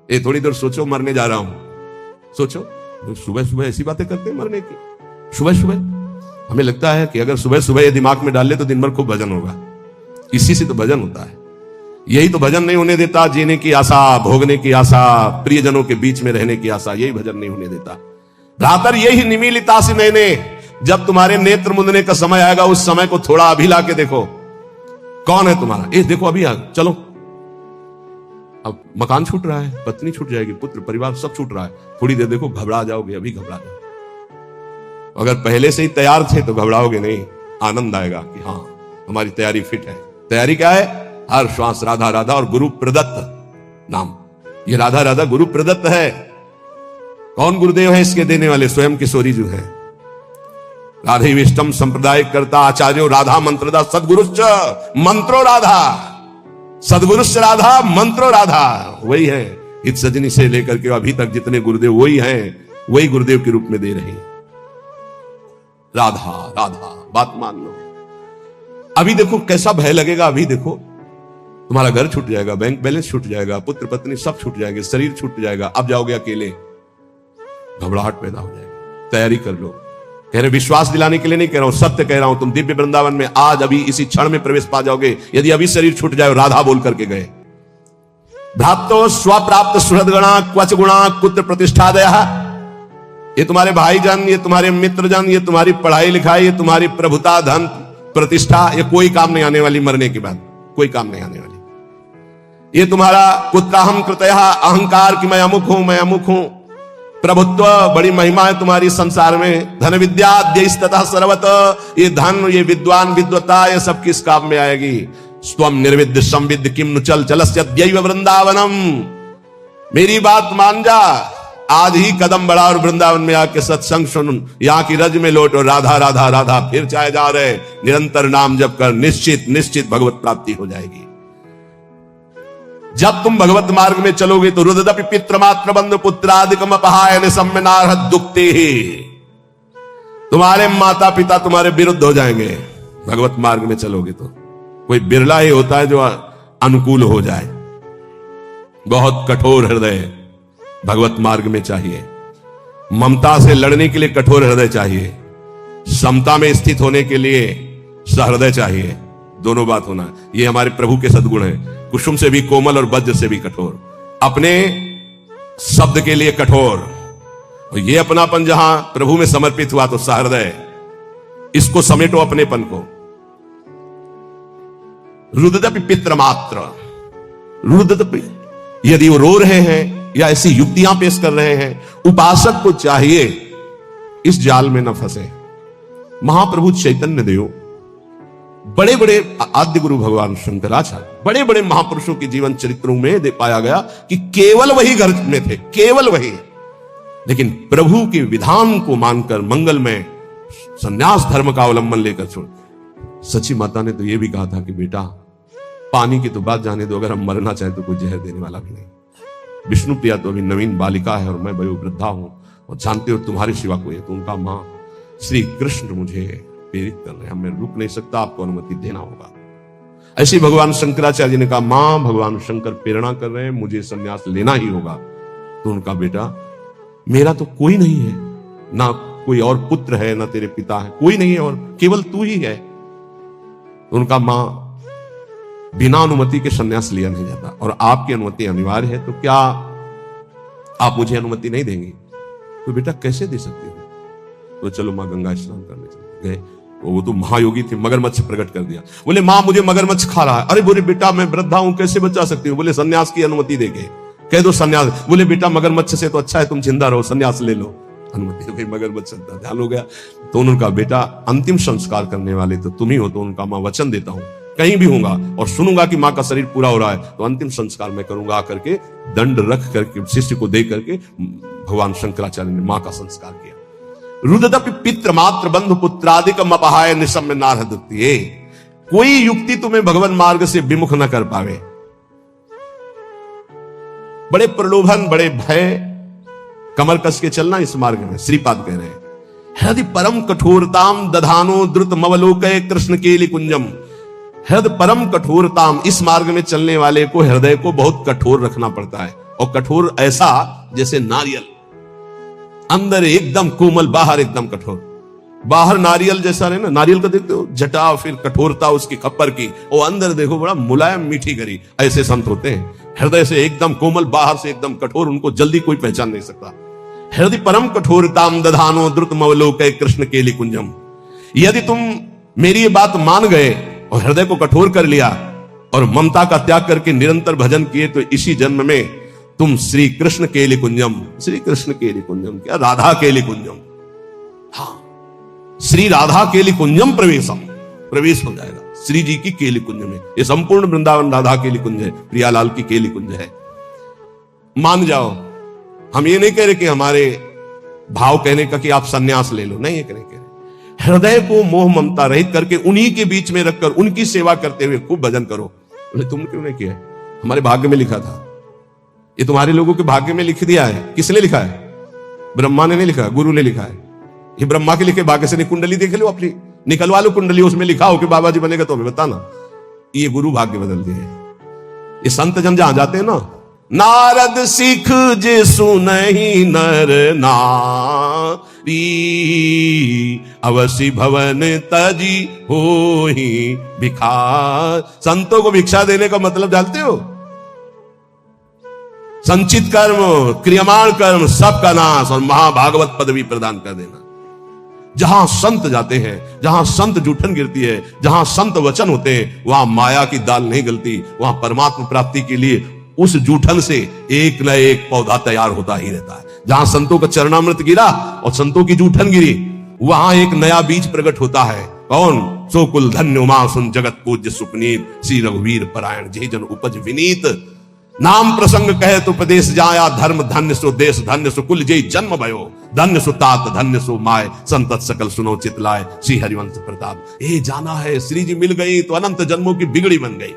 ये थोड़ी देर सोचो मरने जा रहा हूं, सोचो। सुबह सुबह ऐसी बातें करते हैं मरने की, सुबह सुबह। हमें लगता है कि अगर सुबह सुबह ये दिमाग में डाल ले तो दिन भर खूब भजन होगा। इसी से तो भजन होता है। यही तो भजन नहीं होने देता, जीने की आशा, भोगने की आशा, प्रियजनों के बीच में रहने की आशा, यही भजन नहीं होने देता। भ्रातर यही निमीलिता से नैने, जब तुम्हारे नेत्र मुंदने का समय आएगा उस समय को थोड़ा अभी ला के देखो। कौन है तुम्हारा? ये देखो अभी चलो। अब मकान छूट रहा है, पत्नी छूट जाएगी, पुत्र परिवार सब छूट रहा है, थोड़ी देर देखो घबरा जाओगे, अभी घबरा जाओगे। अगर पहले से ही तैयार थे तो घबराओगे नहीं, आनंद आएगा कि हाँ हमारी तैयारी फिट है। तैयारी क्या है? हर श्वास राधा राधा और गुरु प्रदत्त नाम। ये राधा राधा गुरु प्रदत्त है। कौन गुरुदेव है इसके देने वाले? स्वयं किशोरी जो है। राधे विष्टम संप्रदाय करता आचार्यो राधा मंत्रदा सदगुरुश्च मंत्रो राधा, सदगुरुश्च राधा मंत्रो राधा। वही है इत सजनी से लेकर के अभी तक जितने गुरुदेव वही हैं, वही गुरुदेव के रूप में दे रहे हैं। राधा राधा, बात मान लो। अभी देखो कैसा भय लगेगा। अभी देखो तुम्हारा घर छूट जाएगा, बैंक बैलेंस छूट जाएगा, पुत्र पत्नी सब छूट जाएंगे, शरीर छूट जाएगा, अब जाओगे अकेले, घबराहट पैदा हो जाएगी। तैयारी कर लो। कह रहे विश्वास दिलाने के लिए नहीं कह रहा हूं, सत्य कह रहा हूं। तुम दिव्य वृंदावन में आज अभी इसी क्षण में प्रवेश पा जाओगे यदि अभी शरीर छूट जाए। राधा बोल करके गए। भ्रातो स्वप्राप्त सुहृदगणा क्वच गुणा कुत्र प्रतिष्ठा दया। ये तुम्हारे भाईजान, ये तुम्हारे मित्रजन, ये तुम्हारी पढ़ाई लिखाई, ये तुम्हारी प्रभुता, धन, प्रतिष्ठा, ये कोई काम नहीं आने वाली। मरने के बाद कोई काम नहीं आने वाली। ये तुम्हारा कुत्राहम कृतयः, अहंकार कि मैं अमुक हूं, मैं अमुक हूं, प्रभुत्व, बड़ी महिमा है तुम्हारी संसार में। धन विद्या द्यस्ततः सर्वत, ये धन, ये विद्वान, विद्वता, ये सब किस काम में आएगी? स्वम निर्विद्य संविद्य किम नु चल चलस्य दैव वृंदावनम। मेरी बात मान जा, आज ही कदम बढ़ा और वृंदावन में आके सत्संग सुन, यहां की रज में लौट और राधा राधा राधा फिर चाहे जा रहे, निरंतर नाम जप कर, निश्चित निश्चित भगवत प्राप्ति हो जाएगी। जब तुम भगवत मार्ग में चलोगे तो रुददपि पितृमात्र बंधु पुत्रादिकम अपहाय निसम्मनार्ह दुक्ते ही, तुम्हारे माता पिता तुम्हारे विरुद्ध हो जाएंगे। भगवत मार्ग में चलोगे तो कोई बिरला ही होता है जो अनुकूल हो जाए। बहुत कठोर हृदय भगवत मार्ग में चाहिए। ममता से लड़ने के लिए कठोर हृदय चाहिए, समता में स्थित होने के लिए सहृदय चाहिए। दोनों बात होना, ये हमारे प्रभु के सद्गुण हैं। कुसुम से भी कोमल और वज्र से भी कठोर, अपने शब्द के लिए कठोर। और ये अपनापन जहां प्रभु में समर्पित हुआ तो सहृदय, इसको समेटो अपनेपन को। रुददपि पितृमात्र, रुददपि, यदि वो रो रहे हैं या ऐसी युक्तियां पेश कर रहे हैं, उपासक को चाहिए इस जाल में न फंसे। महाप्रभु चैतन्य देव, बड़े बड़े आद्य गुरु भगवान शंकराचार्य, बड़े बड़े महापुरुषों के जीवन चरित्रों में दे पाया गया कि केवल वही घर में थे, केवल वही। लेकिन प्रभु के विधान को मानकर मंगल में संन्यास धर्म का अवलंबन लेकर छोड़। सची माता ने तो यह भी कहा था कि बेटा पानी की तो बात जाने दो, अगर हम मरना चाहें तो कोई जहर देने वाला भी नहीं। विष्णु प्रिया तो अभी नवीन बालिका है और मैं वयोवृद्धा हूं और जानते हो तुम्हारे सिवा कोई है। तो उनका मां श्री कृष्ण मुझे प्रेरित कर रहे हैं, मैं रुक नहीं सकता, आपको अनुमति देना होगा। ऐसे भगवान शंकराचार्य जी ने कहा मां भगवान शंकर प्रेरणा कर रहे हैं, मुझे संन्यास लेना ही होगा। तो उनका बेटा मेरा तो कोई नहीं है, ना कोई और पुत्र है, ना तेरे पिता है, कोई नहीं है और केवल तू ही है। तो उनका मां बिना अनुमति के संन्यास लिया नहीं जाता और आपकी अनुमति अनिवार्य है, तो क्या आप मुझे अनुमति नहीं देंगी? तो बेटा कैसे दे सकते हो? तो चलो मां गंगा स्नान करने चले गए। वो तो महायोगी थे, मगरमच्छ प्रकट कर दिया। बोले मां मुझे मगरमच्छ खा रहा है। अरे बोले बेटा मैं वृद्धा हूं, कैसे बचा सकती हूँ? बोले संन्यास की अनुमति देंगे, कह दो संन्यास। बोले बेटा मगरमच्छ से तो अच्छा है तुम जिंदा रहो, संन्यास ले लो। अनुमति हो गई, मगरमच्छ ध्यान हो गया। तो उनका बेटा अंतिम संस्कार करने वाले तो तुम ही हो। तो उनका मां वचन देता हूं कहीं भी होगा और सुनूंगा कि मां का शरीर पूरा हो रहा है तो अंतिम संस्कार मैं करूंगा। करके दंड रख करके शिष्य को दे करके भगवान शंकराचार्य ने मां का संस्कार किया। रुददपि पितृमात्र बंधु पुत्रादिकम अपहाय निसम्मनार्ह दुक्तिये। कोई युक्ति तुम्हें भगवान मार्ग से विमुख न कर पावे। बड़े प्रलोभन, बड़े भय, कमर कस के चलना इस मार्ग में। श्रीपाद कह रहे हैं हृदय परम कठोरताम दधानो द्रुत मवलोकय कृष्ण केलि कुंजम। हृदय परम कठोरताम, इस मार्ग में चलने वाले को हृदय को बहुत कठोर रखना पड़ता है। और कठोर ऐसा जैसे नारियल, अंदर एकदम कोमल, बाहर एकदम कठोर। बाहर नारियल जैसा रहे ना, नारियल का देखते हो जटा, फिर कठोरता उसकी खप्पर की, और अंदर देखो बड़ा मुलायम मीठी गरी। ऐसे संत होते हैं, हृदय से एकदम कोमल, बाहर से एकदम कठोर, उनको जल्दी कोई पहचान नहीं सकता। हृदय परम कठोरताम दधानो द्रुत मवलोकय कृष्ण केली कुंजम। यदि तुम मेरी ये बात मान गए और हृदय को कठोर कर लिया और ममता का त्याग करके निरंतर भजन किए, तो इसी जन्म में तुम श्री कृष्ण केली कुंजम, श्री कृष्ण केली कुंजम क्या, राधा केली कुंजम, हाँ श्री राधा केली कुंजम प्रवेश हो जाएगा श्री जी की केली कुंज में। ये संपूर्ण वृंदावन राधा केली कुंज है, प्रियालाल की केली कुंज है। मान जाओ, हम ये नहीं कह रहे कि हमारे भाव कहने का कि आप सन्यास ले लो, नहीं ये कह रहे। हृदय को मोह ममता रहित करके उन्हीं के बीच में रखकर उनकी सेवा करते हुए खूब भजन करो। तुम क्यों नहीं किया? हमारे भाग्य में लिखा था, ये तुम्हारे लोगों के भाग्य में लिख दिया है। किसने लिखा है? ब्रह्मा ने नहीं लिखा, गुरु ने लिखा है। ये ब्रह्मा के लिखे भाग्य से नहीं, कुंडली देख लो अपनी, निकलवा लो कुंडली, उसमें लिखा हो कि बाबा जी बनेगा तो हमें बताना। ये गुरु भाग्य बदल दिए। ये संत जन जहां जाते हैं ना, नारद सिख जे सुनहि नर नारी, अवसि भवन तजी होहि भिखार। संतों को भिक्षा देने का मतलब जानते हो? संचित कर्म, क्रियमाण कर्म सबका नाश और महाभागवत पदवी प्रदान कर देना। जहां संत जाते हैं, जहां संत जूठन गिरती है, जहां संत वचन होते हैं, वहां माया की दाल नहीं गलती। वहां परमात्मा प्राप्ति के लिए उस जूठन से एक न एक पौधा तैयार होता ही रहता है। जहां संतों का चरणामृत गिरा और संतों की जूठन गिरी, वहां एक नया बीज प्रकट होता है। कौन? सो कुल धन्य उमा सुन जगत पूज्य सुपनीत, श्री रघुवीर परायण जे जन उपज विनीत। नाम प्रसंग कहे तो उपदेश जाया, धर्म धन्य सो देश धन्य सो कुल जय जन्म भयो, धन्य सो तात धन्य सो माय, संतत सकल सुनो चितलाय, श्री हरिवंश प्रताप। ये जाना है, श्री जी मिल गई तो अनंत जन्मों की बिगड़ी बन गई।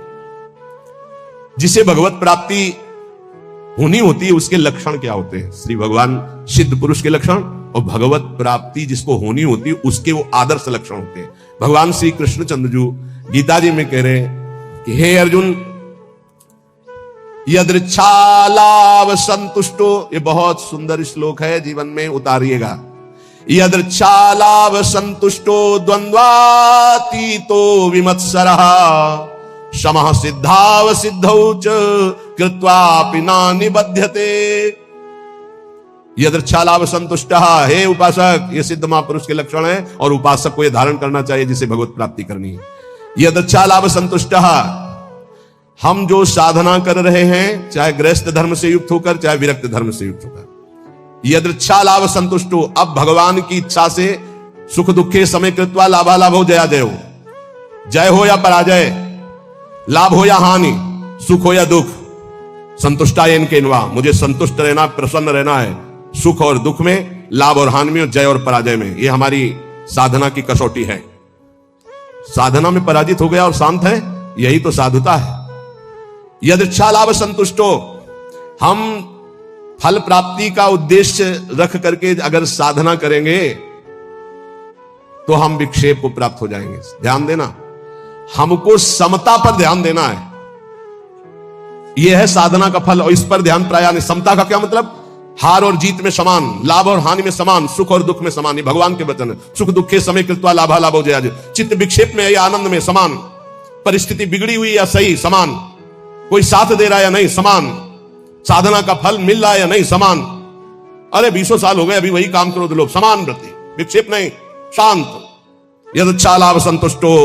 जिसे भगवत प्राप्ति होनी होती है, उसके लक्षण क्या होते हैं? श्री भगवान सिद्ध पुरुष के लक्षण, और भगवत प्राप्ति जिसको होनी होती है उसके वो आदर्श लक्षण होते हैं। भगवान श्री कृष्णचंद्र जी गीता जी में कह रहे हैं कि हे अर्जुन, यदृच्छालाव संतुष्टो, ये बहुत सुंदर श्लोक है, जीवन में उतारिएगा। यदृच्छालाव संतुष्टो द्वंद्वातीतो विमत्सरः, शमः सिद्धाव सिद्धौ च कृत्वापि न निबध्यते। यदृच्छालाव संतुष्टः, हे उपासक, ये सिद्ध महापुरुष के लक्षण है और उपासक को ये धारण करना चाहिए जिसे भगवत प्राप्ति करनी है। यदृच्छालाव संतुष्टः, हम जो साधना कर रहे हैं, चाहे गृहस्थ धर्म से युक्त होकर, चाहे विरक्त धर्म से युक्त होकर, यदृच्छालाभ संतुष्टो, अब भगवान की इच्छा से सुख दुखे समय कृत्वा लाभालाभ हो जया जय हो, जय हो या पराजय, लाभ हो या हानि, सुख हो या दुख, संतुष्टायन केनवा, मुझे संतुष्ट रहना, प्रसन्न रहना है, सुख और दुख में, लाभ और हानि में, जय और पराजय में। ये हमारी साधना की कसौटी है। साधना में पराजित हो गया और शांत है, यही तो साधुता है। यदृच्छालाभ संतुष्टो, हम फल प्राप्ति का उद्देश्य रख करके अगर साधना करेंगे तो हम विक्षेप को प्राप्त हो जाएंगे। ध्यान देना, हमको समता पर ध्यान देना है, यह है साधना का फल, और इस पर ध्यान प्राय नहीं। समता का क्या मतलब? हार और जीत में समान, लाभ और हानि में समान, सुख और दुख में समान। ये भगवान के वचन है। सुख दुखे समय कृत्वा लाभा लाभो जया जय। चित्त विक्षेप में या आनंद में समान, परिस्थिति बिगड़ी हुई या सही समान, कोई साथ दे रहा है या नहीं समान, साधना का फल मिल रहा है या नहीं समान। अरे 20 साल हो गए अभी वही काम करो तो लोग, समान वृत्ति, विक्षेप नहीं, शांत। यदृच्छालाभ संतुष्टो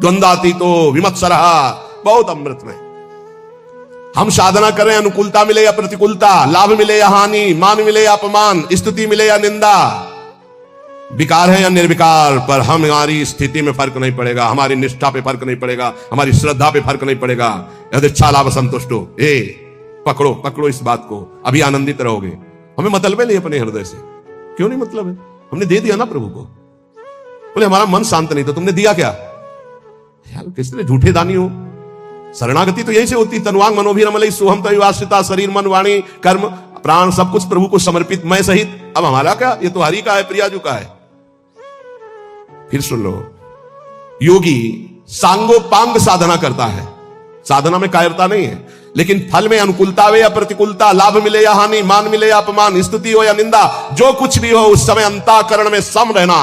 द्वंद्वातीतो विमत्सरः, बहुत अमृत में। हम साधना कर रहे हैं, अनुकूलता मिले या प्रतिकूलता, लाभ मिले या हानि, मान मिले या अपमान, स्तुति मिले या निंदा, विकार है या निर्विकार, पर हमारी स्थिति में फर्क नहीं पड़ेगा, हमारी निष्ठा पे फर्क नहीं पड़ेगा, हमारी श्रद्धा पे फर्क नहीं पड़ेगा। यदृच्छालाभ संतुष्टो, पकड़ो पकड़ो इस बात को, अभी आनंदित रहोगे। हमें मतलब है नहीं अपने हृदय से, क्यों नहीं मतलब है? हमने दे दिया ना प्रभु को। बोले हमारा मन शांत नहीं, तो तुमने दिया क्या यार? किस तरह झूठे दानी हो। शरणागति तो यही से होती, तनुवांग मनोभिरमलई सोहम तयुवाश्रिता, शरीर मन वाणी कर्म प्राण सब कुछ प्रभु को समर्पित, मैं सहित। अब हमारा क्या? ये तो हरि का है, प्रियाजू का है। फिर सुन लो, योगी सांगोपांग साधना करता है, साधना में कायरता नहीं है। लेकिन फल में अनुकूलता हो या प्रतिकूलता, लाभ मिले या हानि, मान मिले या अपमान, स्तुति हो या निंदा, जो कुछ भी हो उस समय अंतःकरण में सम रहना,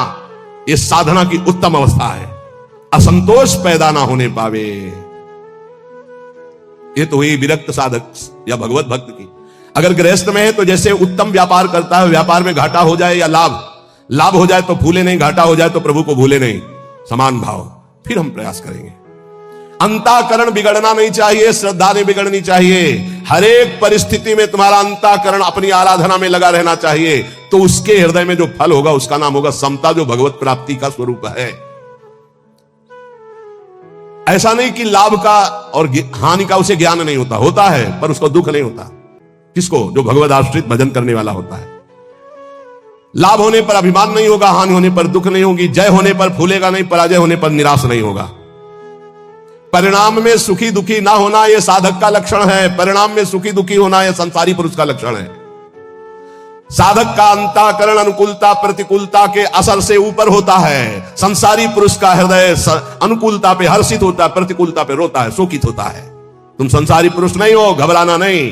यह साधना की उत्तम अवस्था है। असंतोष पैदा ना होने पावे, ये तो हुई विरक्त साधक या भगवत भक्त की। अगर गृहस्थ में है तो जैसे उत्तम व्यापार करता है, व्यापार में घाटा हो जाए या लाभ हो जाए तो भूले नहीं, घाटा हो जाए तो प्रभु को भूले नहीं, समान भाव, फिर हम प्रयास करेंगे। अंतःकरण बिगड़ना नहीं चाहिए, श्रद्धा नहीं बिगड़नी चाहिए। हर एक परिस्थिति में तुम्हारा अंतःकरण अपनी आराधना में लगा रहना चाहिए, तो उसके हृदय में जो फल होगा उसका नाम होगा समता, जो भगवत प्राप्ति का स्वरूप है। ऐसा नहीं कि लाभ का और हानि का उसे ज्ञान नहीं होता, होता है, पर उसको दुख नहीं होता। किसको? जो भगवत आश्रित भजन करने वाला होता है। लाभ होने पर अभिमान नहीं होगा, हानि होने पर दुख नहीं होगी, जय होने पर फूलेगा नहीं, पराजय होने पर निराश नहीं होगा। परिणाम में सुखी दुखी ना होना यह साधक का लक्षण है, परिणाम में सुखी दुखी होना यह संसारी पुरुष का लक्षण है। साधक का अंतःकरण अनुकूलता प्रतिकूलता के असर से ऊपर होता है। संसारी पुरुष का हृदय अनुकूलता पे हर्षित होता है, प्रतिकूलता पे रोता है, शोकित होता है। तुम संसारी पुरुष नहीं हो, घबराना नहीं,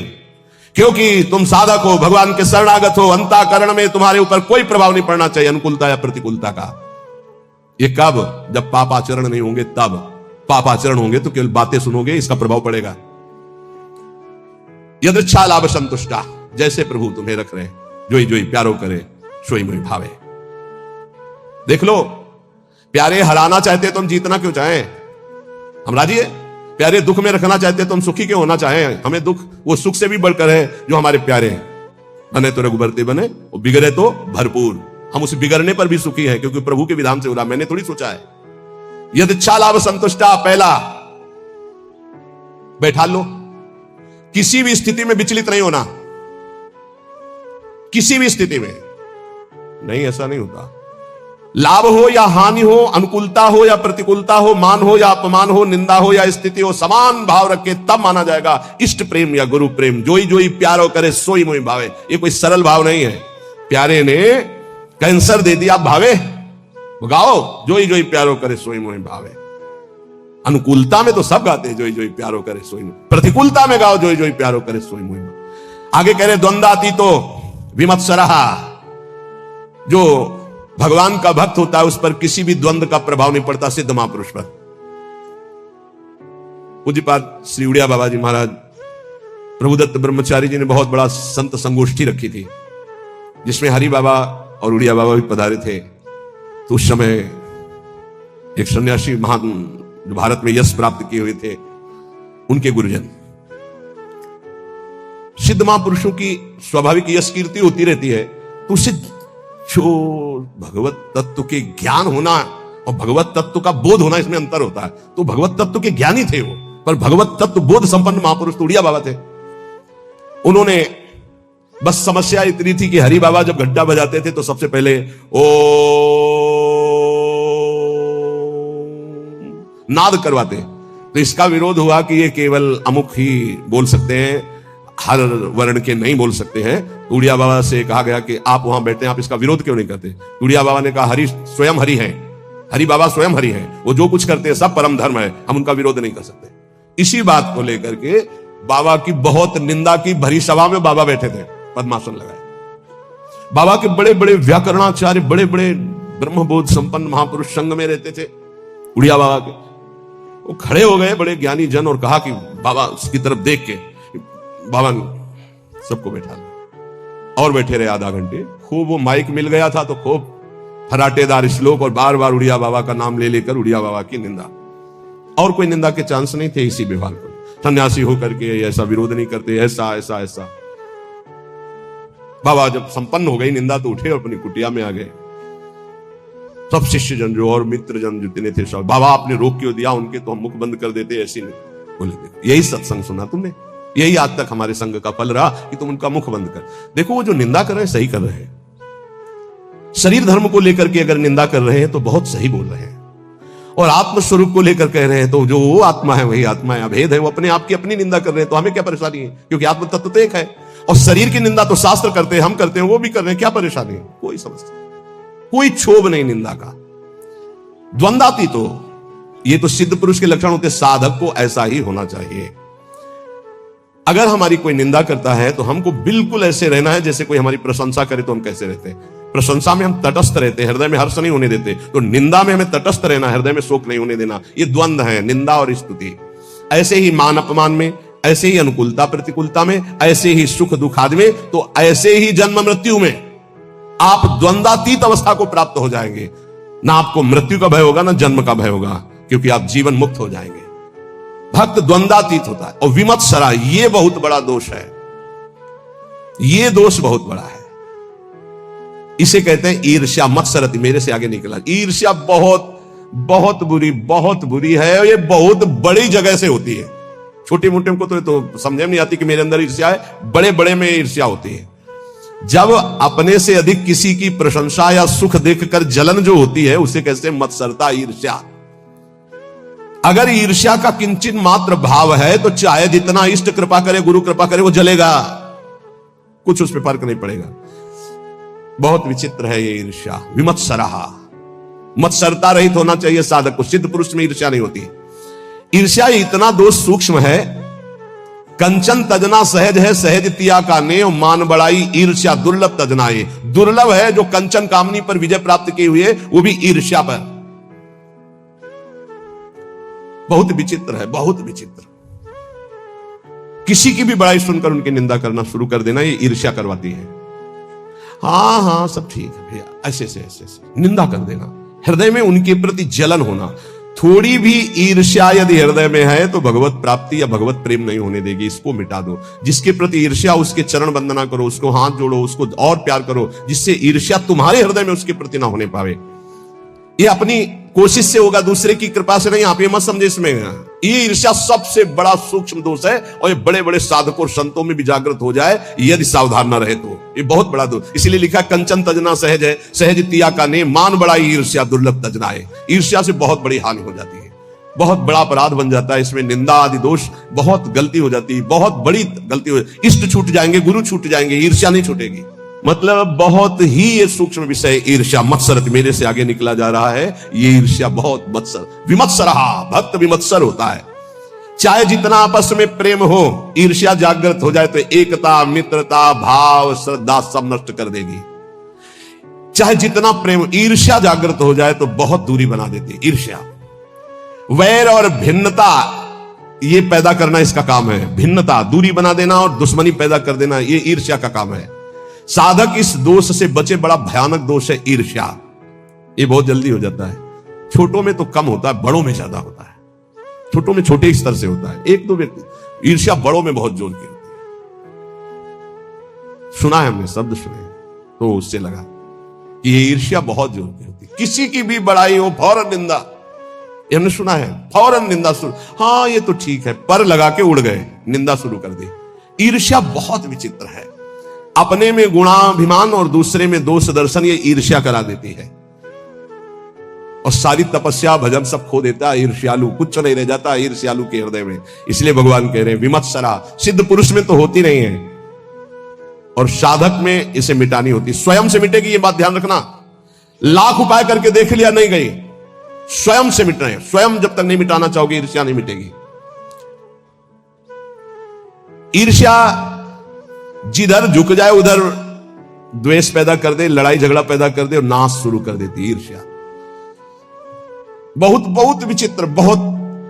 क्योंकि तुम साधक हो, भगवान के शरणागत हो। अंतःकरण में तुम्हारे ऊपर कोई प्रभाव नहीं पड़ना चाहिए अनुकूलता या प्रतिकूलता का। ये कब? जब पापाचरण नहीं होंगे तब। पापाचरण होंगे तो केवल बातें सुनोगे, इसका प्रभाव पड़ेगा। यदृच्छा लाभ संतुष्टा, जैसे प्रभु तुम्हें रख रहे, जोई जोई प्यारो करे सोई मोई भावे। देख लो, प्यारे हराना चाहते तो हम जीतना क्यों चाहें? हम राजी है। प्यारे दुख में रखना चाहते तो हम सुखी क्यों होना चाहें? हमें दुख वो सुख से भी बढ़कर है जो हमारे प्यारे हैं। बने तो रघुबरते बने, और बिगड़े तो भरपूर। हम उस बिगड़ने पर भी सुखी हैं, क्योंकि प्रभु के विधान से हो रहा, मैंने थोड़ी सोचा है। यदृच्छा लाभ संतुष्टा, पहला बैठा लो, किसी भी स्थिति में विचलित नहीं होना, किसी भी स्थिति में नहीं, ऐसा नहीं होता। लाभ हो या हानि हो, अनुकूलता हो या प्रतिकूलता हो, मान हो या अपमान हो, निंदा हो या स्थिति हो, समान भाव रख के तब माना जाएगा इष्ट प्रेम या गुरु प्रेम। जोई जोई प्यारो करे सोई मोई भावे। ये कोई सरल भाव नहीं है। प्यारे ने कैंसर दे दिया, भावे गाओ, जोई जोई प्यारो करे सोई मोई भावे। अनुकूलता में तो सब गाते हैं जोई जोई प्यारो करे सोई मोई, प्रतिकूलता में गाओ जोई जोई प्यारो करे सोई मोई। आगे कह रहे द्वंद्वातीतो विमत्सरः, जो भगवान का भक्त होता है उस पर किसी भी द्वंद्व का प्रभाव नहीं पड़ता, सिद्ध महापुरुष पर। पूज्यपाद श्री उड़िया बाबा जी महाराज, प्रभुदत्त ब्रह्मचारी जी ने बहुत बड़ा संत संगोष्ठी रखी थी, जिसमें हरि बाबा और उड़िया बाबा भी पधारे थे। तो उस समय एक सन्यासी महान जो भारत में यश प्राप्त किए हुए थे, उनके गुरुजन, सिद्ध महापुरुषों की स्वाभाविक यश कीर्ति होती रहती है, तो उससे जो भगवत तत्व के ज्ञान होना और भगवत तत्व का बोध होना, इसमें अंतर होता है। तो भगवत तत्व के ज्ञानी थे वो, पर भगवत तत्व बोध संपन्न महापुरुष तो उड़िया बाबा थे। उन्होंने बस समस्या इतनी थी कि हरि बाबा जब घंटा बजाते थे तो सबसे पहले ओ नाद करवाते। तो इसका विरोध हुआ कि ये केवल अमुक ही बोल सकते हैं, हर वर्ण के नहीं बोल सकते हैं। उड़िया बाबा से कहा गया कि आप वहां बैठे हैं, आप इसका विरोध क्यों नहीं करते? उड़िया बाबा ने कहा हरि स्वयं हरि हैं, हरि बाबा स्वयं हरि हैं, वो जो कुछ करते हैं सब परम धर्म है, हम उनका विरोध नहीं कर सकते। इसी बात को लेकर के बाबा की बहुत निंदा की भरी सभा में बाबा बैठे थे, पद्मासन लगाए। बाबा के बड़े बड़े व्याकरणाचार्य, बड़े बड़े ब्रह्मबोध संपन्न महापुरुष संग में रहते थे उड़िया बाबा के। वो खड़े हो गए बड़े ज्ञानी जन और कहा कि बाबा उसकी तरफ देख के, बाबा ने सबको बैठा लिया और बैठे रहे आधा घंटे। खूब वो माइक मिल गया था तो खूब फराटेदार श्लोक और बार बार उड़िया बाबा का नाम ले लेकर उड़िया बाबा की निंदा, और कोई निंदा के चांस नहीं थे। इसी विभाग को सन्यासी होकर के ऐसा विरोध नहीं करते, ऐसा ऐसा ऐसा। बाबा जब संपन्न हो गई निंदा तो उठे और अपनी कुटिया में आ गए। सब शिष्य जन जो और मित्र जन जितने थे सब, बाबा आपने रोक क्यों दिया उनके, तो हम मुख बंद कर देते, ऐसी नहीं बोले। यही सत्संग सुना तुमने, यही आज तक हमारे संग का फल रहा कि तुम उनका मुख बंद कर। देखो वो जो निंदा कर रहे हैं सही कर रहे हैं, शरीर धर्म को लेकर के अगर निंदा कर रहे हैं तो बहुत सही बोल रहे हैं, और आत्मस्वरूप को लेकर कह रहे हैं तो जो वो आत्मा है वही आत्मा है, अभेद है, वो अपने आप की अपनी निंदा कर रहे हैं। तो हमें क्या परेशानी है, क्योंकि आत्म तत्व तो एक है। और शरीर की निंदा तो शास्त्र करते हैं, हम करते हैं, वो भी कर रहे हैं, क्या परेशानी है? कोई समस्या, कोई क्षोभ नहीं निंदा का। द्वंद्वातीत तो ये तो सिद्ध पुरुष के लक्षण होते, साधक को ऐसा ही होना चाहिए। अगर हमारी कोई निंदा करता है तो हमको बिल्कुल ऐसे रहना है जैसे कोई हमारी प्रशंसा करे तो हम कैसे रहते हैं। प्रशंसा में हम तटस्थ रहते हैं, हृदय में हर्ष नहीं होने देते। तो निंदा में हमें तटस्थ रहना, हृदय में शोक नहीं होने देना। ये द्वंद्व है, निंदा और स्तुति। ऐसे ही मान अपमान में, ऐसे ही अनुकूलता प्रतिकूलता में, ऐसे ही सुख दुख आदि में, तो ऐसे ही जन्म मृत्यु में आप द्वंद्वातीत अवस्था को प्राप्त हो जाएंगे। ना आपको मृत्यु का भय होगा, ना जन्म का भय होगा, क्योंकि आप जीवन मुक्त हो जाएंगे। भक्त द्वंद्वातीत होता है। और विमत्सरा, ये बहुत बड़ा दोष है, ये दोष बहुत बड़ा है। इसे कहते हैं ईर्ष्या मत्सरति, मेरे से आगे निकला। ईर्ष्या बहुत बहुत बुरी है, और ये बहुत बड़ी जगह से होती है। छोटे मोटे को तो समझ में नहीं आती कि मेरे अंदर ईर्ष्या है, बड़े बड़े में ईर्ष्या होती है। जब अपने से अधिक किसी की प्रशंसा या सुख देखकर जलन जो होती है, उसे कहते हैं मत्सरता, ईर्ष्या। अगर ईर्ष्या का किंचित मात्र भाव है तो चाहे जितना इष्ट कृपा करे, गुरु कृपा करे, वो जलेगा, कुछ उस पर फर्क नहीं पड़ेगा। बहुत विचित्र है ये ईर्ष्या। विमत्सरहा, मत्सरता रहित होना चाहिए साधक को। सिद्ध पुरुष में ईर्ष्या नहीं होती। ईर्ष्या इतना दोष सूक्ष्म है, कंचन तजना सहज है, सहज तिया का नेव, मान बड़ाई ईर्ष्या दुर्लभ तजनाए। दुर्लभ है जो कंचन कामनी पर विजय प्राप्त किए हुए, वो भी ईर्ष्या पर। बहुत विचित्र है, बहुत विचित्र। किसी की भी बड़ाई सुनकर उनकी निंदा करना शुरू कर देना, ये ईर्ष्या करवाती है। हाँ सब ठीक है भैया, ऐसे निंदा कर देना, हृदय में उनके प्रति जलन होना। थोड़ी भी ईर्ष्या यदि हृदय में है तो भगवत प्राप्ति या भगवत प्रेम नहीं होने देगी। इसको मिटा दो। जिसके प्रति ईर्ष्या, उसके चरण वंदना करो, उसको हाथ जोड़ो, उसको और प्यार करो, जिससे ईर्ष्या तुम्हारे हृदय में उसके प्रति ना होने पावे। ये अपनी कोशिश से होगा, दूसरे की कृपा से नहीं। आप ये मत समझे इसमें ये ईर्ष्या सबसे बड़ा सूक्ष्म दोष है, और ये बड़े बड़े साधकों और संतों में भी जागृत हो जाए यदि सावधान न रहे तो। ये बहुत बड़ा दोष। इसलिए लिखा कंचन तजना सहज है, सहज तिया का ने, मान बड़ाई ईर्ष्या दुर्लभ तजनाए। ईर्ष्या से बहुत बड़ी हानि हो जाती है, बहुत बड़ा अपराध बन जाता है। इसमें निंदा आदि दोष, बहुत गलती हो जाती है, बहुत बड़ी गलती हो। इष्ट छूट जाएंगे, गुरु छूट जाएंगे, ईर्ष्या नहीं छूटेगी। मतलब बहुत ही ये सूक्ष्म विषय ईर्ष्या। मत्सरत, मेरे से आगे निकला जा रहा है, ये ईर्ष्या बहुत मत्सर। विमत्सरहा, भक्त विमत्सर होता है। चाहे जितना आपस में प्रेम हो, ईर्ष्या जागृत हो जाए तो एकता, मित्रता, भाव, श्रद्धा सब नष्ट कर देगी। चाहे जितना प्रेम, ईर्ष्या जागृत हो जाए तो बहुत दूरी बना देती है ईर्ष्या। वैर और भिन्नता ये पैदा करना इसका काम है। भिन्नता, दूरी बना देना और दुश्मनी पैदा कर देना, ये ईर्ष्या का काम है। साधक इस दोष से बचे, बड़ा भयानक दोष है ईर्ष्या। ये बहुत जल्दी हो जाता है। छोटों में तो कम होता है, बड़ों में ज्यादा होता है। छोटों में छोटे स्तर से होता है, एक दो व्यक्ति। ईर्ष्या बड़ों में बहुत जोर की होती है। सुना है हमने, शब्द सुने, तो उससे लगा कि ये ईर्ष्या बहुत जोर की होती है। किसी की भी बड़ाई हो, फौरन निंदा। हमने सुना है, फौरन निंदा शुरू। हाँ ये तो ठीक है, पर लगा के उड़ गए, निंदा शुरू कर दी। ईर्ष्या बहुत विचित्र है। अपने में गुणाभिमान और दूसरे में दोष दर्शन, ये ईर्ष्या करा देती है। और सारी तपस्या भजन सब खो देता है ईर्ष्यालु। कुछ नहीं रह जाता ईर्ष्यालु के हृदय में। इसलिए भगवान कह रहे हैं विमत्सरा। सिद्ध पुरुष में तो होती नहीं है, और साधक में इसे मिटानी होती। स्वयं से मिटेगी, ये बात ध्यान रखना। लाख उपाय करके देख लिया, नहीं गई। स्वयं से मिट रहे हैं। स्वयं जब तक नहीं मिटाना चाहोगे, ईर्ष्या नहीं मिटेगी। ईर्ष्या जिधर झुक जाए उधर द्वेष पैदा कर दे, लड़ाई झगड़ा पैदा कर दे और नाश शुरू कर देती ईर्ष्या। बहुत बहुत विचित्र। बहुत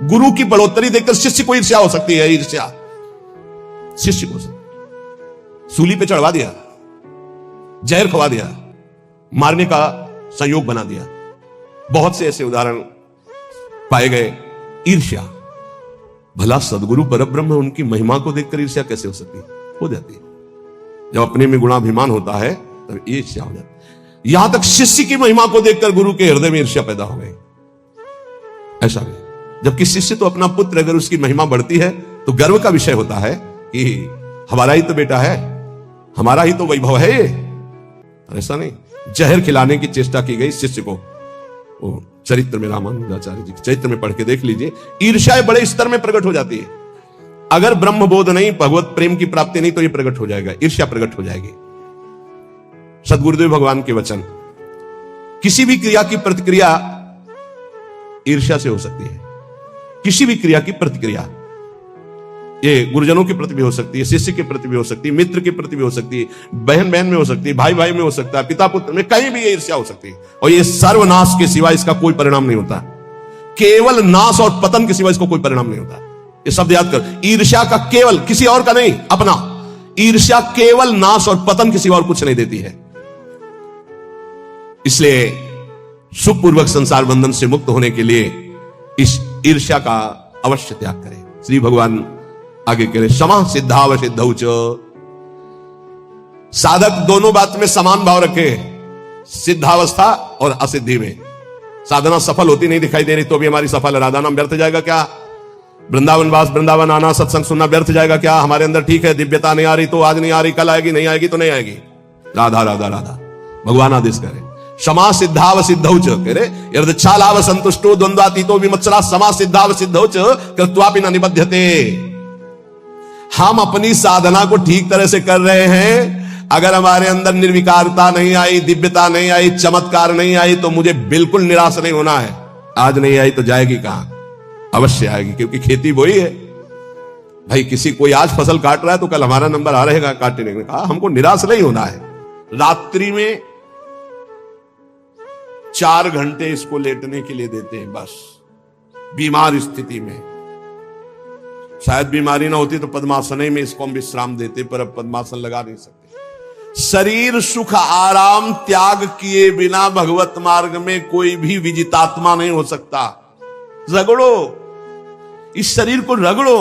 गुरु की बढ़ोतरी देखकर शिष्य को ईर्ष्या हो सकती है। ईर्ष्या शिष्य को सूली पे चढ़वा दिया, जहर खवा दिया, मारने का संयोग बना दिया। बहुत से ऐसे उदाहरण पाए गए। ईर्ष्या। भला सदगुरु परब्रह्म, उनकी महिमा को देखकर ईर्ष्या कैसे हो सकती है? हो जाती है। जब अपने में गुणाभिमान होता है तब ईर्ष्या हो जाती है। यहां तक शिष्य की महिमा को देखकर गुरु के हृदय में ईर्ष्या पैदा हो गई। ऐसा नहीं। जबकि शिष्य तो अपना पुत्र, अगर उसकी महिमा बढ़ती है तो गर्व का विषय होता है कि हमारा ही तो बेटा है, हमारा ही तो वैभव है ये। ऐसा नहीं। जहर खिलाने की चेष्टा की गई शिष्य को। वो चरित्र में, रामानुजाचार्य जी के चरित्र में पढ़ के देख लीजिए। ईर्ष्या बड़े स्तर में प्रकट हो जाती है। अगर ब्रह्म बोध नहीं, भगवत प्रेम की प्राप्ति नहीं, तो ये प्रकट हो जाएगा, ईर्ष्या प्रकट हो जाएगी। सदगुरुदेव भगवान के वचन। किसी भी क्रिया की प्रतिक्रिया ईर्ष्या से हो सकती है। किसी भी क्रिया की प्रतिक्रिया। ये गुरुजनों के प्रति भी हो सकती है, शिष्य के प्रति भी हो सकती है, मित्र के प्रति भी हो सकती है, बहन बहन में हो सकती है, भाई भाई में हो सकता है, पिता पुत्र में, कहीं भी ये ईर्ष्या हो सकती है। और ये सर्वनाश के सिवा इसका कोई परिणाम नहीं होता। केवल नाश और पतन के सिवा इसको कोई परिणाम नहीं होता। ये शब्द याद कर, ईर्ष्या का केवल, किसी और का नहीं, अपना। ईर्ष्या केवल नाश और पतन के सिवा और कुछ नहीं देती है। इसलिए सुखपूर्वक संसार बंधन से मुक्त होने के लिए इस ईर्ष्या का अवश्य त्याग करें। श्री भगवान आगे कह रहे, क्षमा सिद्धाव सिद्धौच। साधक दोनों बात में समान भाव रखे, सिद्धावस्था और असिद्धि में। साधना सफल होती नहीं दिखाई दे रही तो भी हमारी सफल है। राधा नाम व्यर्थ जाएगा क्या? वृंदावन वास, वृंदावन आना, सत्संग सुनना व्यर्थ जाएगा क्या? हमारे अंदर ठीक है, दिव्यता नहीं आ रही तो आज नहीं आ रही, कल आएगी, नहीं आएगी तो नहीं आएगी। राधा राधा राधा, भगवान आदेश करे। क्षमा सिद्धाव सिद्धौच कह रहे, यदच्छालाव संतुष्टो द्वंद्वातीतो विमत्सरा समा सिद्धाव सिद्धौच कृत्वापि न निबध्यते। हम अपनी साधना को ठीक तरह से कर रहे हैं, अगर हमारे अंदर निर्विकारता नहीं आई, दिव्यता नहीं आई, चमत्कार नहीं आई तो मुझे बिल्कुल निराश नहीं होना है। आज नहीं आई तो जाएगी कहां? अवश्य आएगी, क्योंकि खेती वही है भाई। किसी कोई आज फसल काट रहा है तो कल हमारा नंबर आ रहेगा काटने का। हमको निराश नहीं होना है। रात्रि में 4 घंटे इसको लेटने के लिए देते हैं बस, बीमार स्थिति में। शायद बीमारी ना होती तो पद्मासन में इसको हम विश्राम देते, पर अब पद्मासन लगा नहीं सकते। शरीर सुख आराम त्याग किए बिना भगवत मार्ग में कोई भी विजितात्मा नहीं हो सकता। रगड़ो, इस शरीर को रगड़ो।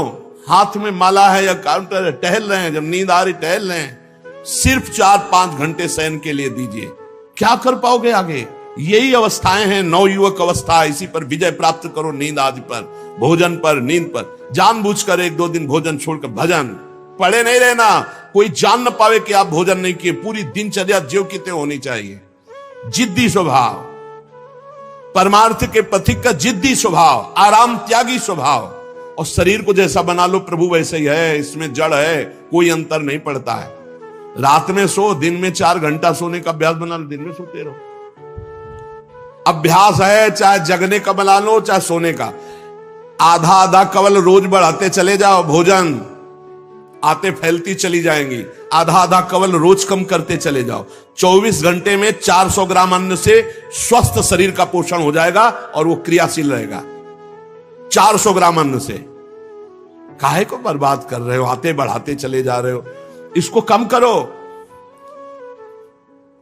हाथ में माला है या काउंटर है, टहल रहे हैं, जब नींद आ रही टहल रहे हैं, सिर्फ 4-5 घंटे शयन के लिए दीजिए। क्या कर पाओगे आगे? यही अवस्थाएं हैं, नवयुवक अवस्था। इसी पर विजय प्राप्त करो, नींद आदि पर, भोजन पर, नींद पर। जानबूझकर 1-2 दिन भोजन छोड़कर भजन पड़े नहीं रहना। कोई जान न पावे कि आप भोजन नहीं किए। पूरी दिनचर्या ज्यों की त्यों होनी चाहिए। जिद्दी स्वभाव, परमार्थ के पथिक का जिद्दी स्वभाव, आराम त्यागी स्वभाव। और शरीर को जैसा बना लो प्रभु वैसे ही है, इसमें जड़ है, कोई अंतर नहीं पड़ता है। रात में सो, दिन में 4 घंटा सोने का अभ्यास बना लो, दिन में सोते रहो। अभ्यास है, चाहे जगने का बना लो चाहे सोने का। आधा आधा कवल रोज बढ़ाते चले जाओ। भोजन आते फैलती चली जाएंगी। आधा आधा कवल रोज कम करते चले जाओ। 24 घंटे में 400 ग्राम अन्न से स्वस्थ शरीर का पोषण हो जाएगा और वो क्रियाशील रहेगा। 400 ग्राम अन्न से काहे को बर्बाद कर रहे हो? आते बढ़ाते चले जा रहे हो। इसको कम करो,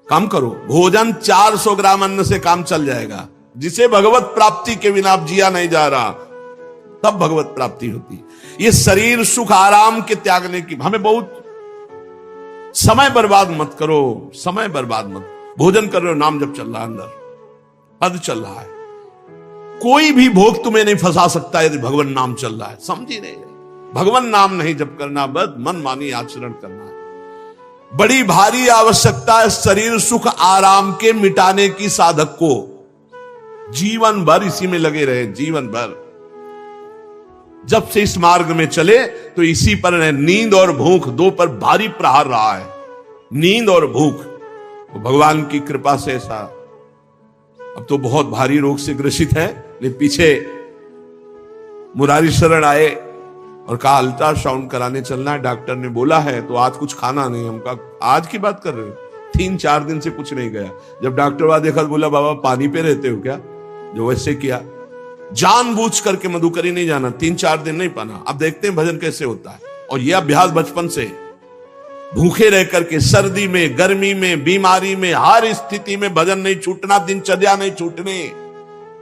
कम करो। भोजन 400 ग्राम अन्न से काम चल जाएगा। जिसे भगवत प्राप्ति के बिना जिया नहीं जा रहा, तब भगवत प्राप्ति होती है। ये शरीर सुख आराम के त्यागने की, हमें बहुत समय बर्बाद मत करो, समय बर्बाद मत। भोजन कर रहे हो, नाम जब चल रहा है, अंदर पद चल रहा है। कोई भी भोग तुम्हें नहीं फंसा सकता यदि भगवान नाम चल रहा है। समझी नहीं? भगवान नाम नहीं जब करना, बस मन मानी आचरण करना है। बड़ी भारी आवश्यकता है शरीर सुख आराम के मिटाने की साधक को। जीवन भर इसी में लगे रहे, जीवन भर। जब से इस मार्ग में चले तो इसी पर नींद और भूख, 2 पर भारी प्रहार रहा है। नींद और भूख, तो भगवान की कृपा से ऐसा। अब तो बहुत भारी रोग से ग्रसित है, लेकिन पीछे मुरारी शरण आए और कहा अल्ट्रासाउंड कराने चलना है। डॉक्टर ने बोला है तो आज कुछ खाना नहीं। हम कहा आज की बात कर रहे हो? 3-4 दिन से कुछ नहीं गया। जब डॉक्टर वहां देखा तो बोला बाबा पानी पे रहते हो क्या? जो वैसे किया, जानबूझ करके मधुकरी नहीं जाना, 3-4 दिन नहीं पाना। अब देखते हैं भजन कैसे होता है। और यह अभ्यास बचपन से, भूखे रह करके, सर्दी में, गर्मी में, बीमारी में, हर स्थिति में भजन नहीं छूटना, दिनचर्या नहीं छूटनी।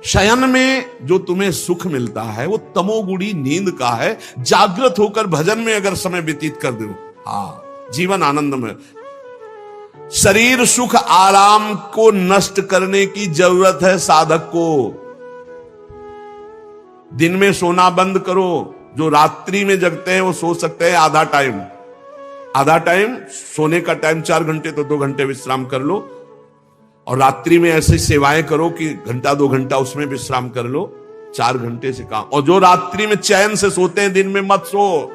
शयन में जो तुम्हें सुख मिलता है वो तमोगुणी नींद का है। जागृत होकर भजन में अगर समय व्यतीत कर दो, जीवन आनंद में। शरीर सुख आराम को नष्ट करने की जरूरत है साधक को। दिन में सोना बंद करो। जो रात्रि में जगते हैं वो सो सकते हैं आधा टाइम। सोने का टाइम 4 घंटे, तो 2 घंटे विश्राम कर लो। और रात्रि में ऐसी सेवाएं करो कि 1-2 घंटा उसमें विश्राम कर लो। 4 घंटे से काम। और जो रात्रि में चैन से सोते हैं, दिन में मत सो।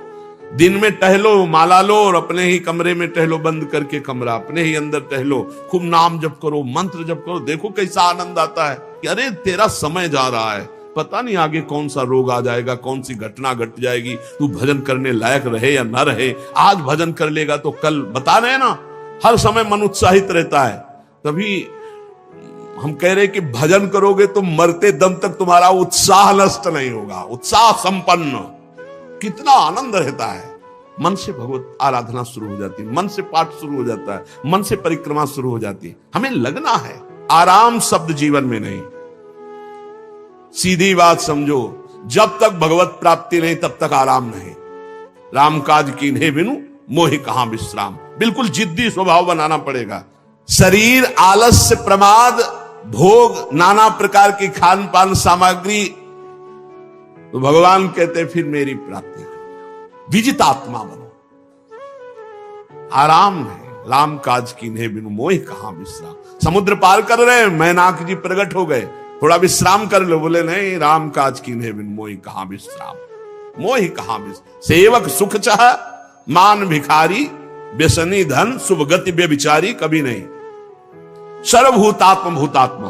दिन में टहलो, माला लो और अपने ही कमरे में टहलो, बंद करके कमरा, अपने ही अंदर टहलो। खूब नाम जप करो, मंत्र जप करो। देखो कैसा आनंद आता है कि अरे तेरा समय जा रहा है, पता नहीं आगे कौन सा रोग आ जाएगा, कौन सी घटना घट जाएगी, तू भजन करने लायक रहे या ना रहे। आज भजन कर लेगा तो कल, बता रहे ना, हर समय मन उत्साहित रहता है। तभी हम कह रहे कि भजन करोगे तो मरते दम तक तुम्हारा उत्साह नष्ट नहीं होगा, उत्साह संपन्न। कितना आनंद रहता है। मन से भगवत आराधना शुरू हो जाती है, मन से पाठ शुरू हो जाता है, मन से परिक्रमा शुरू हो जाती है। हमें लगना है, आराम शब्द जीवन में नहीं। सीधी बात समझो, जब तक भगवत प्राप्ति नहीं तब तक आराम नहीं। राम काज कीन्हे बिनु मोहि कहां विश्राम। बिल्कुल जिद्दी स्वभाव बनाना पड़ेगा। शरीर, आलस्य, प्रमाद, भोग, नाना प्रकार की खान पान सामग्री, तो भगवान कहते फिर मेरी प्राप्ति करो, विजितात्मा बनो। आराम है, राम काज कीन्हे बिनु मोहि कहां विश्राम। समुद्र पार कर रहे हैं, मैनाक जी प्रकट हो गए, थोड़ा विश्राम कर लो। बोले नहीं, राम काज कीन्हे बिनु मोहि कहां विश्राम, मोहि कहां विश्राम। सेवक सुख चाह, मान भिखारी, व्यसनी धन, शुभ गति व्यभिचारी, कभी नहीं। सर्वभूतात्म भूतात्मा,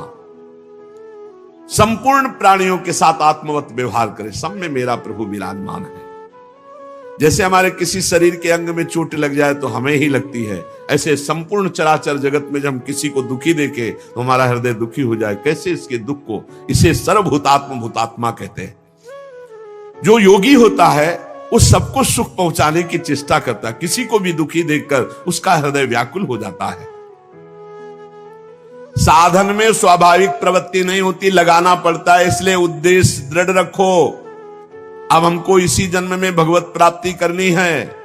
संपूर्ण प्राणियों के साथ आत्मवत व्यवहार करे, सब में मेरा प्रभु विराजमान है। जैसे हमारे किसी शरीर के अंग में चोट लग जाए तो हमें ही लगती है, ऐसे संपूर्ण चराचर जगत में जब हम किसी को दुखी देखे तो हमारा हृदय दुखी हो जाए। कैसे इसके दुख को, इसे सर्वभूतात्म भूतात्मा कहते हैं। जो योगी होता है वो सबको सुख पहुंचाने की चेष्टा करता है, किसी को भी दुखी देखकर उसका हृदय व्याकुल हो जाता है। साधन में स्वाभाविक प्रवृत्ति नहीं होती, लगाना पड़ता है, इसलिए उद्देश्य दृढ़ रखो। अब हमको इसी जन्म में भगवत प्राप्ति करनी है।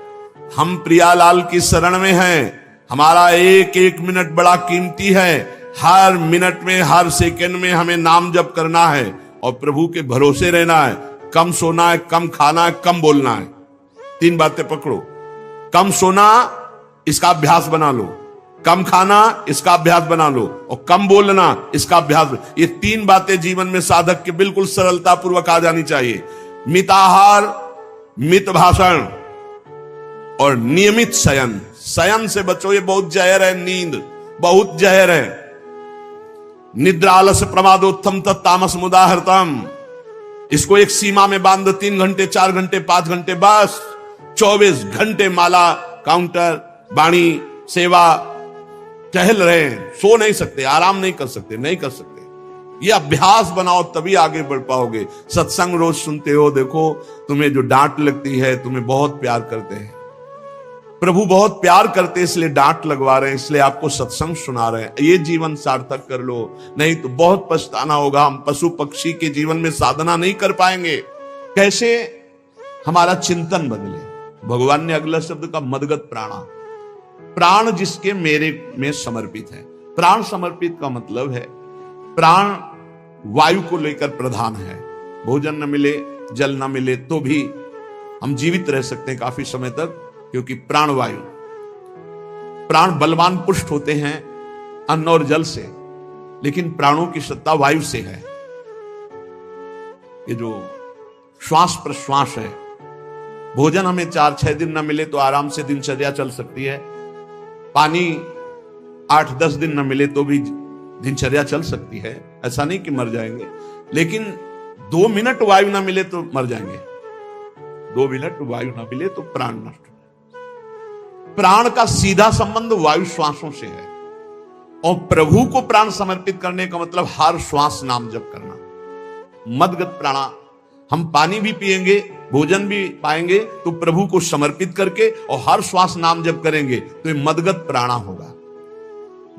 हम प्रियालाल की शरण में हैं। हमारा एक एक मिनट बड़ा कीमती है। हर मिनट में, हर सेकंड में हमें नाम जप करना है और प्रभु के भरोसे रहना है। कम सोना है, कम खाना है, कम बोलना है। 3 बातें पकड़ो। कम सोना, इसका अभ्यास बना लो। कम खाना, इसका अभ्यास बना लो। और कम बोलना, इसका अभ्यास। ये 3 बातें जीवन में साधक के बिल्कुल सरलता पूर्वक आ जानी चाहिए। मिताहार, मित भाषण और नियमित शयन। शयन से बचो, ये बहुत जहर है। नींद बहुत जहर है। निद्रा आलस्य प्रमादोत्थम तत्तामस मुदाहृतम। इसको एक सीमा में बांध दो। 3 घंटे, 4 घंटे, 5 घंटे, बस 24 घंटे माला, काउंटर, वाणी, सेवा, टहल रहे हैं। सो नहीं सकते, आराम नहीं कर सकते, नहीं कर सकते। ये अभ्यास बनाओ तभी आगे बढ़ पाओगे। सत्संग रोज सुनते हो, देखो तुम्हें जो डांट लगती है, तुम्हें बहुत प्यार करते हैं प्रभु, बहुत प्यार करते, इसलिए डांट लगवा रहे हैं, इसलिए आपको सत्संग सुना रहे हैं। ये जीवन सार्थक कर लो, नहीं तो बहुत पछताना होगा। हम पशु पक्षी के जीवन में साधना नहीं कर पाएंगे। कैसे? हमारा चिंतन बदले। भगवान ने अगला शब्द का मदगत प्राणा, प्राण जिसके मेरे में समर्पित है। प्राण समर्पित का मतलब है प्राण वायु को लेकर प्रधान है। भोजन न मिले, जल न मिले तो भी हम जीवित रह सकते हैं काफी समय तक, क्योंकि प्राण वायु, प्राण बलवान पुष्ट होते हैं अन्न और जल से, लेकिन प्राणों की सत्ता वायु से है। ये जो श्वास प्रश्वास है, भोजन हमें 4-6 दिन न मिले तो आराम से दिनचर्या चल सकती है। पानी 8-10 दिन न मिले तो भी दिनचर्या चल सकती है। ऐसा नहीं कि मर जाएंगे, लेकिन 2 मिनट वायु ना मिले तो मर जाएंगे। 2 मिनट वायु ना मिले तो प्राण नष्ट। प्राण का सीधा संबंध वायु श्वासों से है, और प्रभु को प्राण समर्पित करने का मतलब हर श्वास नाम जप करना। मदगत प्राणा, हम पानी भी पिएंगे, भोजन भी पाएंगे तो प्रभु को समर्पित करके और हर श्वास नाम जप करेंगे तो ये मदगत प्राणा होगा।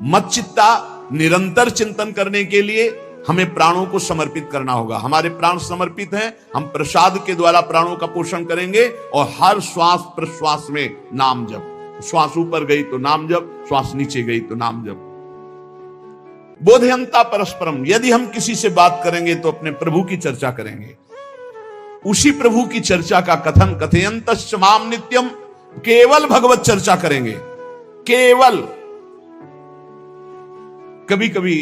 मत चित्ता, निरंतर चिंतन करने के लिए हमें प्राणों को समर्पित करना होगा। हमारे प्राण समर्पित हैं, हम प्रसाद के द्वारा प्राणों का पोषण करेंगे और हर श्वास प्रश्वास में नाम जप। श्वास ऊपर गई तो नाम जप, श्वास नीचे गई तो नाम जप। बोधयंता परस्परम, यदि हम किसी से बात करेंगे तो अपने प्रभु की चर्चा करेंगे। उसी प्रभु की चर्चा का कथन, कथयंतश्च माम नित्यम, केवल भगवत चर्चा करेंगे। केवल कभी कभी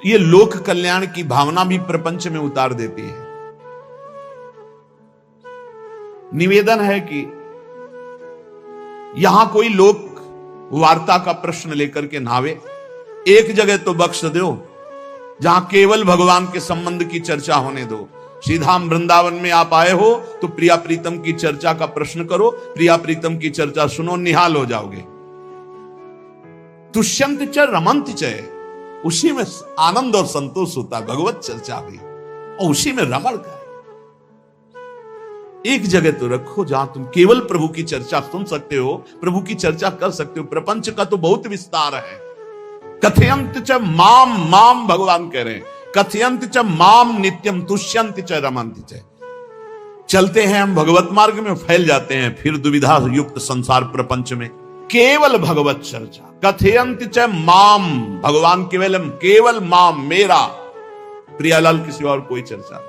ये लोक कल्याण की भावना भी प्रपंच में उतार देती है। निवेदन है कि यहां कोई लोक वार्ता का प्रश्न लेकर के नावे, एक जगह तो बख्श दो, जहां केवल भगवान के संबंध की चर्चा होने दो। श्रीधाम वृंदावन में आप आए हो तो प्रिया प्रीतम की चर्चा का प्रश्न करो, प्रिया प्रीतम की चर्चा सुनो, निहाल हो जाओगे। तुष्यंत च रमंत च, उसी में आनंद और संतोष होता है। भगवत चर्चा हुई और उसी में रमण का। एक जगह तो रखो जहां तुम केवल प्रभु की चर्चा सुन सकते हो, प्रभु की चर्चा कर सकते हो। प्रपंच का तो बहुत विस्तार है। कथयंत च माम, माम भगवान कह रहे हैं, कथयंत च माम नित्यम तुष्यंत च रमंत च। चलते हैं हम भगवत मार्ग में, फैल जाते हैं फिर दुविधा युक्त संसार प्रपंच में। केवल भगवत चर्चा, कथयंत च माम, भगवान केवल माम, मेरा, प्रियालाल की सिवा और कोई चर्चा नहीं।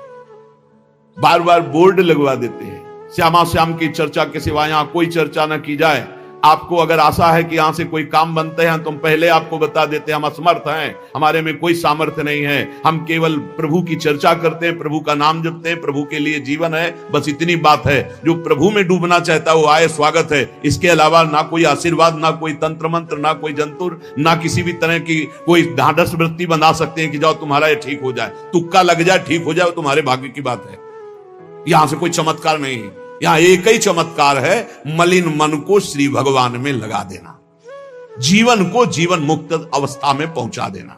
बार बार बोर्ड लगवा देते हैं, श्यामा श्याम की चर्चा के सिवा यहां कोई चर्चा न की जाए। आपको अगर आशा है कि यहां से कोई काम बनते हैं, तुम पहले आपको बता देते हैं हम असमर्थ हैं, हमारे में कोई सामर्थ्य नहीं है, हम केवल प्रभु की चर्चा करते हैं, प्रभु का नाम जपते हैं, प्रभु के लिए जीवन है, बस इतनी बात है। जो प्रभु में डूबना चाहता है वो आए, स्वागत है। इसके अलावा ना कोई आशीर्वाद, ना कोई तंत्र मंत्र, ना कोई जंतुर, ना किसी भी तरह की कोई ढांढस वृत्ति बना सकते हैं कि जाओ तुम्हारा ये ठीक हो जाए, तुक्का लग जाए, ठीक हो जाए, तुम्हारे भाग्य की बात है। यहां से कोई चमत्कार नहीं है। यहां एक ही चमत्कार है, मलिन मन को श्री भगवान में लगा देना, जीवन को जीवन मुक्त अवस्था में पहुंचा देना।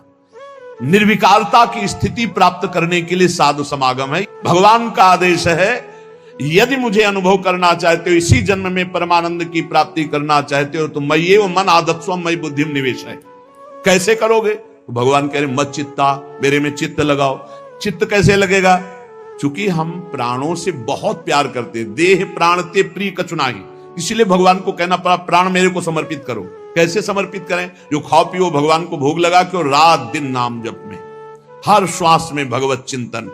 निर्विकारता की स्थिति प्राप्त करने के लिए साधु समागम है। भगवान का आदेश है, यदि मुझे अनुभव करना चाहते हो, इसी जन्म में परमानंद की प्राप्ति करना चाहते हो, तो मय्ये वो मन आदत्स्व मयि बुद्धिम निवेश है। कैसे करोगे? तो भगवान कह रहे मत चित्ता, मेरे में चित्त लगाओ। चित्त कैसे लगेगा? चूंकि हम प्राणों से बहुत प्यार करते हैं, देह प्राण ते प्रिय कछुनाई, इसलिए भगवान को कहना पड़ा प्राण मेरे को समर्पित करो। कैसे समर्पित करें? जो खाओ पियो भगवान को भोग लगा के, और रात दिन नाम जप में, हर श्वास में भगवत चिंतन।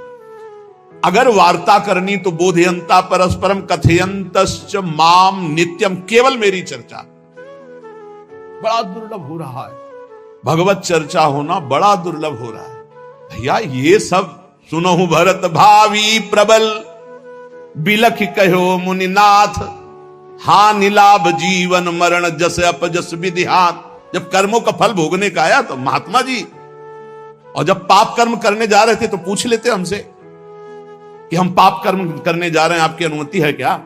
अगर वार्ता करनी तो बोधयंता परस्परम कथयंतश्च माम नित्यम, केवल मेरी चर्चा। बड़ा दुर्लभ हो रहा है, भगवत चर्चा होना बड़ा दुर्लभ हो रहा है। भैया ये सब सुनहु भरत भावी प्रबल, बिलख कहो मुनिनाथ, हानि लाभ जीवन मरण जस अपजस विधिहात। जब कर्मों का फल भोगने का आया तो महात्मा जी, और जब पाप कर्म करने जा रहे थे तो पूछ लेते हमसे कि हम पाप कर्म करने जा रहे हैं, आपकी अनुमति है क्या?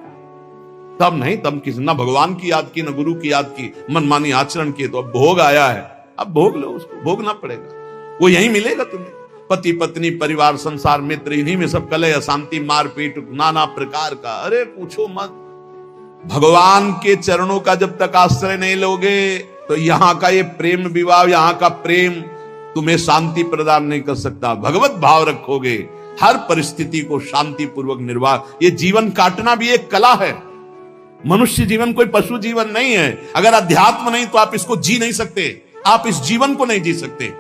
तब नहीं, तब किसी ना भगवान की याद की ना गुरु की याद की, मनमानी आचरण किए। तो अब भोग आया है, अब भोग लो, उसको भोगना पड़ेगा, वो यही मिलेगा तुम्हें। पति पत्नी परिवार संसार मित्र, इन्हीं में सब कलह अशांति मारपीट नाना प्रकार का। अरे पूछो मत, भगवान के चरणों का जब तक आश्रय नहीं लोगे तो यहां का ये प्रेम विवाह, यहां का प्रेम तुम्हें शांति प्रदान नहीं कर सकता। भगवत भाव रखोगे, हर परिस्थिति को शांति पूर्वक निर्वाह। ये जीवन काटना भी एक कला है। मनुष्य जीवन कोई पशु जीवन नहीं है। अगर अध्यात्म नहीं तो आप इसको जी नहीं सकते, आप इस जीवन को नहीं जी सकते।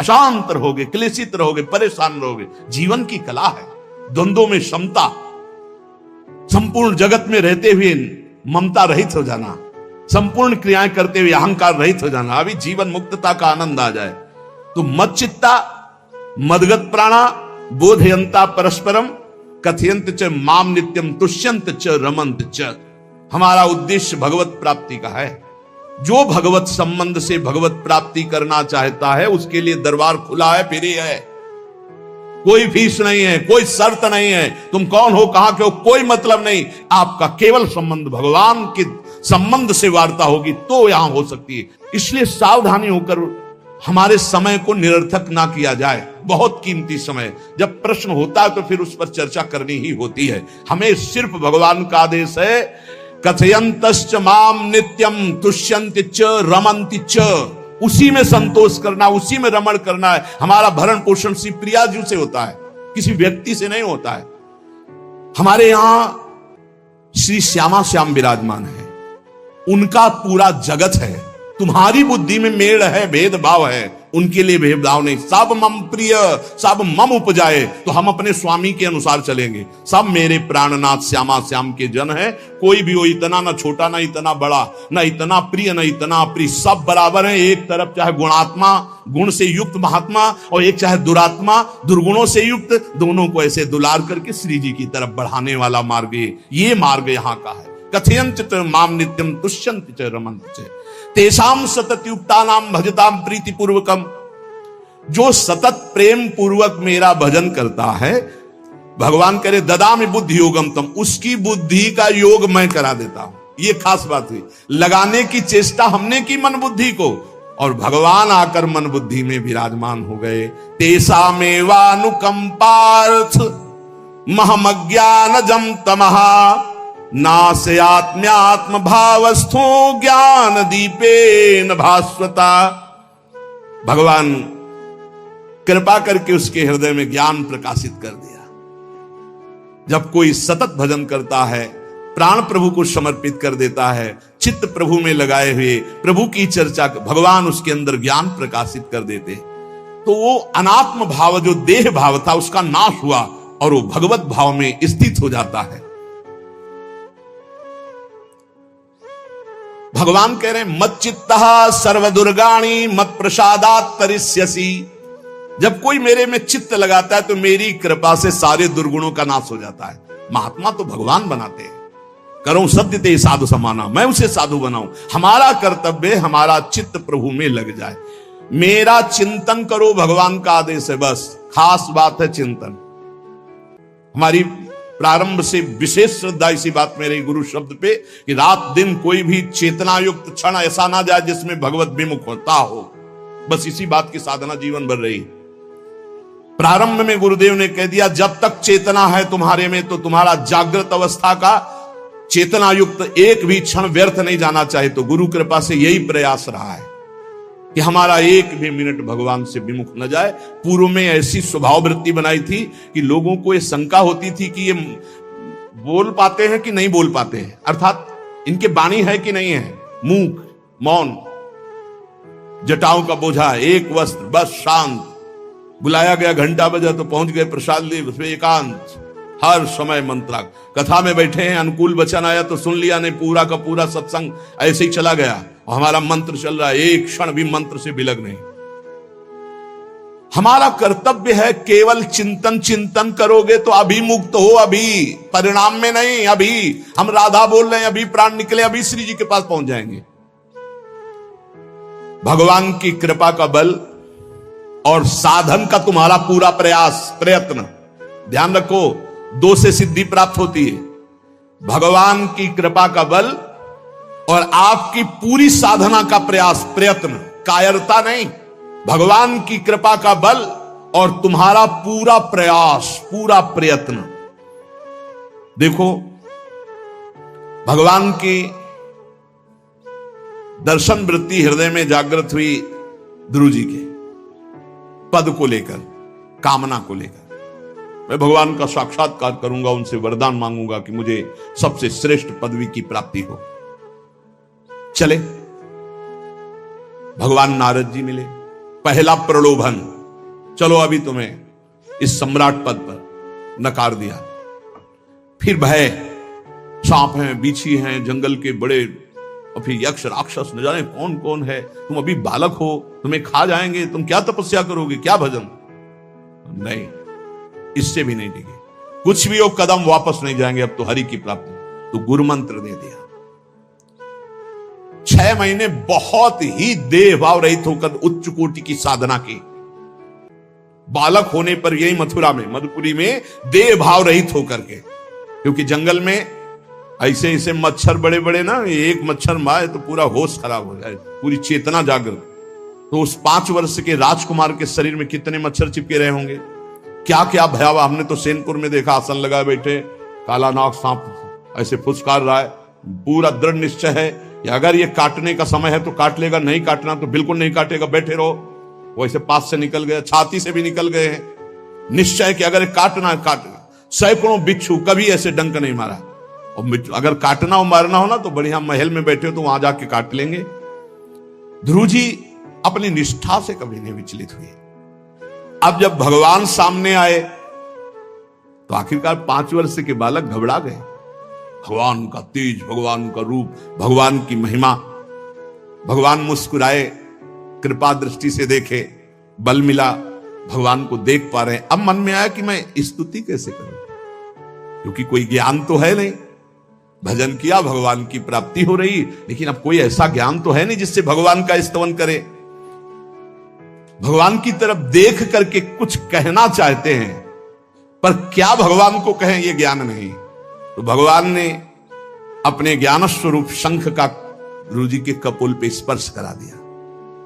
अशांत रहोगे, क्लेशित रहोगे, परेशान रहोगे। जीवन की कला है द्वंद्वों में समता, संपूर्ण जगत में रहते हुए ममता रहित हो जाना, संपूर्ण क्रियाएं करते हुए अहंकार रहित हो जाना। अभी जीवन मुक्तता का आनंद आ जाए तो मत चित्ता मदगत प्राणा बोधयंता परस्परम कथयंत च माम नित्यम तुष्यंत च रमंत च। हमारा उद्देश्य भगवत प्राप्ति का है। जो भगवत संबंध से भगवत प्राप्ति करना चाहता है उसके लिए दरबार खुला है, फ्री है, कोई फीस नहीं है, कोई शर्त नहीं है। तुम कौन हो, कहां के हो, कोई मतलब नहीं। आपका केवल संबंध भगवान के संबंध से वार्ता होगी तो यहां हो सकती है। इसलिए सावधानी होकर हमारे समय को निरर्थक ना किया जाए। बहुत कीमती समय, जब प्रश्न होता है तो फिर उस पर चर्चा करनी ही होती है। हमें सिर्फ भगवान का आदेश है, कथयंतश्च माम नित्यम तुष्यन्ति च रमन्ति च। उसी में संतोष करना, उसी में रमण करना है। हमारा भरण पोषण श्री प्रियाजू से होता है, किसी व्यक्ति से नहीं होता है। हमारे यहां श्री श्यामा श्याम विराजमान है, उनका पूरा जगत है। तुम्हारी बुद्धि में मेड़ है, भेदभाव है, उनके लिए भेदभाव नहीं। सब मम प्रिय, सब मम उपजाए, तो हम अपने स्वामी के अनुसार चलेंगे। सब मेरे प्राणनाथ श्यामा श्याम के जन है। कोई भी हो, इतना ना छोटा ना इतना बड़ा, ना इतना प्रिय ना इतना प्रिय, सब बराबर है। एक तरफ चाहे गुणात्मा, गुण से युक्त महात्मा, और एक चाहे दुरात्मा, दुर्गुणों से युक्त, दोनों को ऐसे दुलार करके श्री जी की तरफ बढ़ाने वाला मार्ग ये मार्ग यहाँ का है। कथयंत च माम नित्यम तुष्यन्त च रमन्त च तेषाम सततयुक्तानाम भजताम प्रीति पूर्वकम। जो सतत प्रेम पूर्वक मेरा भजन करता है, भगवान करे ददामि बुद्धि योगम तम, उसकी बुद्धि का योग मैं करा देता हूं। ये खास बात हुई, लगाने की चेष्टा हमने की मन बुद्धि को, और भगवान आकर मन बुद्धि में विराजमान हो गए। तेषामेवानुकंपार्थ महमज्ञानजं तमः नास्यात्म्यात्म भावस्थो ज्ञान दीपेन भास्वता। भगवान कृपा करके उसके हृदय में ज्ञान प्रकाशित कर दिया। जब कोई सतत भजन करता है, प्राण प्रभु को समर्पित कर देता है, चित्त प्रभु में लगाए हुए प्रभु की चर्चा, भगवान उसके अंदर ज्ञान प्रकाशित कर देते, तो वो अनात्म भाव जो देह भाव था उसका नाश हुआ और वो भगवत भाव में स्थित हो जाता है। भगवान कह रहे हैं मत चित्तः सर्वदुर्गाणि मत प्रसादात् तरिष्यसि। जब कोई मेरे में चित्त लगाता है तो मेरी कृपा से सारे दुर्गुणों का नाश हो जाता है। महात्मा तो भगवान बनाते हैं, करो सत्य ते साधु समाना, मैं उसे साधु बनाऊं। हमारा कर्तव्य, हमारा चित्त प्रभु में लग जाए, मेरा चिंतन करो, भगवान का आदेश है। बस खास बात है चिंतन। हमारी प्रारंभ से विशेष श्रद्धा इसी बात में रही गुरु शब्द पे कि रात दिन कोई भी चेतना युक्त क्षण ऐसा ना जाए जिसमें भगवत विमुख होता हो। बस इसी बात की साधना जीवन भर रही। प्रारंभ में गुरुदेव ने कह दिया जब तक चेतना है तुम्हारे में तो तुम्हारा जागृत अवस्था का चेतना युक्त एक भी क्षण व्यर्थ नहीं जाना चाहिए। तो गुरु कृपा से यही प्रयास रहा है कि हमारा एक भी मिनट भगवान से विमुख न जाए। पूर्व में ऐसी स्वभाव वृत्ति बनाई थी कि लोगों को ये शंका होती थी कि ये बोल पाते हैं कि नहीं बोल पाते हैं, अर्थात इनके वाणी है कि नहीं है, मूक मौन, जटाओं का बोझा, एक वस्त्र, बस शांत। बुलाया गया, घंटा बजा तो पहुंच गए, प्रसाद लिए, उसमें एकांत, हर समय मंत्रा। कथा में बैठे हैं, अनुकूल वचन आया तो सुन लिया, नहीं पूरा का पूरा सत्संग ऐसे ही चला गया और हमारा मंत्र चल रहा है, एक क्षण भी मंत्र से विलग नहीं। हमारा कर्तव्य है केवल चिंतन। चिंतन करोगे तो अभी मुक्त हो, अभी परिणाम में नहीं। अभी हम राधा बोल रहे हैं, अभी प्राण निकले, अभी श्री जी के पास पहुंच जाएंगे। भगवान की कृपा का बल और साधन का तुम्हारा पूरा प्रयास प्रयत्न, ध्यान रखो, दो से सिद्धि प्राप्त होती है, भगवान की कृपा का बल और आपकी पूरी साधना का प्रयास प्रयत्न, कायरता नहीं, भगवान की कृपा का बल और तुम्हारा पूरा प्रयास पूरा प्रयत्न। देखो भगवान की दर्शन वृत्ति हृदय में जागृत हुई ध्रुव जी के पद को लेकर, कामना को लेकर। मैं भगवान का साक्षात्कार करूंगा, उनसे वरदान मांगूंगा कि मुझे सबसे श्रेष्ठ पदवी की प्राप्ति हो। चले, भगवान नारद जी मिले। पहला प्रलोभन, चलो अभी तुम्हें इस सम्राट पद पर नकार दिया। फिर भय, सांप हैं, बिच्छी हैं, जंगल के बड़े, और फिर यक्ष राक्षस, न जाने कौन कौन है, तुम अभी बालक हो, तुम्हें खा जाएंगे, तुम क्या तपस्या करोगे, क्या भजन। नहीं, इससे भी नहीं टिके, कुछ भी हो, कदम वापस नहीं जाएंगे, अब तो हरि की प्राप्ति। तो गुरु मंत्र दे दिया। 6 महीने बहुत ही देह भाव रहित होकर उच्च कोटि की साधना की। बालक होने पर यही मथुरा में, मधुपुरी में देह भाव रहित होकर के, क्योंकि जंगल में ऐसे ऐसे मच्छर बड़े बड़े ना, एक मच्छर मारे तो पूरा होश खराब हो जाए, पूरी चेतना जागृत। तो उस 5 वर्ष के राजकुमार के शरीर में कितने मच्छर चिपके रहे होंगे, क्या क्या भयावह। हमने तो सेनपुर में देखा, आसन लगाए बैठे, काला नाग सांप ऐसे फुसकार रहा है। पूरा दृढ़ निश्चय है कि अगर ये काटने का समय है तो काट लेगा, नहीं काटना तो बिल्कुल नहीं काटेगा, बैठे रहो। वैसे पास से निकल गए, छाती से भी निकल गए हैं। निश्चय कि अगर काटना काटना। सैकड़ों बिच्छू, कभी ऐसे डंक नहीं मारा। और अगर काटना हो मारना हो ना तो बढ़िया महल में बैठे हो तो वहां जाके काट लेंगे। ध्रुव जी अपनी निष्ठा से कभी नहीं विचलित हुए। अब जब भगवान सामने आए तो आखिरकार 5 वर्ष के बालक घबरा गए। भगवान का तेज, भगवान का रूप, भगवान की महिमा। भगवान मुस्कुराए, कृपा दृष्टि से देखे, बल मिला, भगवान को देख पा रहे हैं। अब मन में आया कि मैं स्तुति कैसे करूं, क्योंकि कोई ज्ञान तो है नहीं। भजन किया, भगवान की प्राप्ति हो रही, लेकिन अब कोई ऐसा ज्ञान तो है नहीं जिससे भगवान का स्तवन करे। भगवान की तरफ देख करके कुछ कहना चाहते हैं, पर क्या भगवान को कहें ये ज्ञान नहीं। तो भगवान ने अपने ज्ञान स्वरूप शंख का गुरु जी के कपोल पे स्पर्श करा दिया।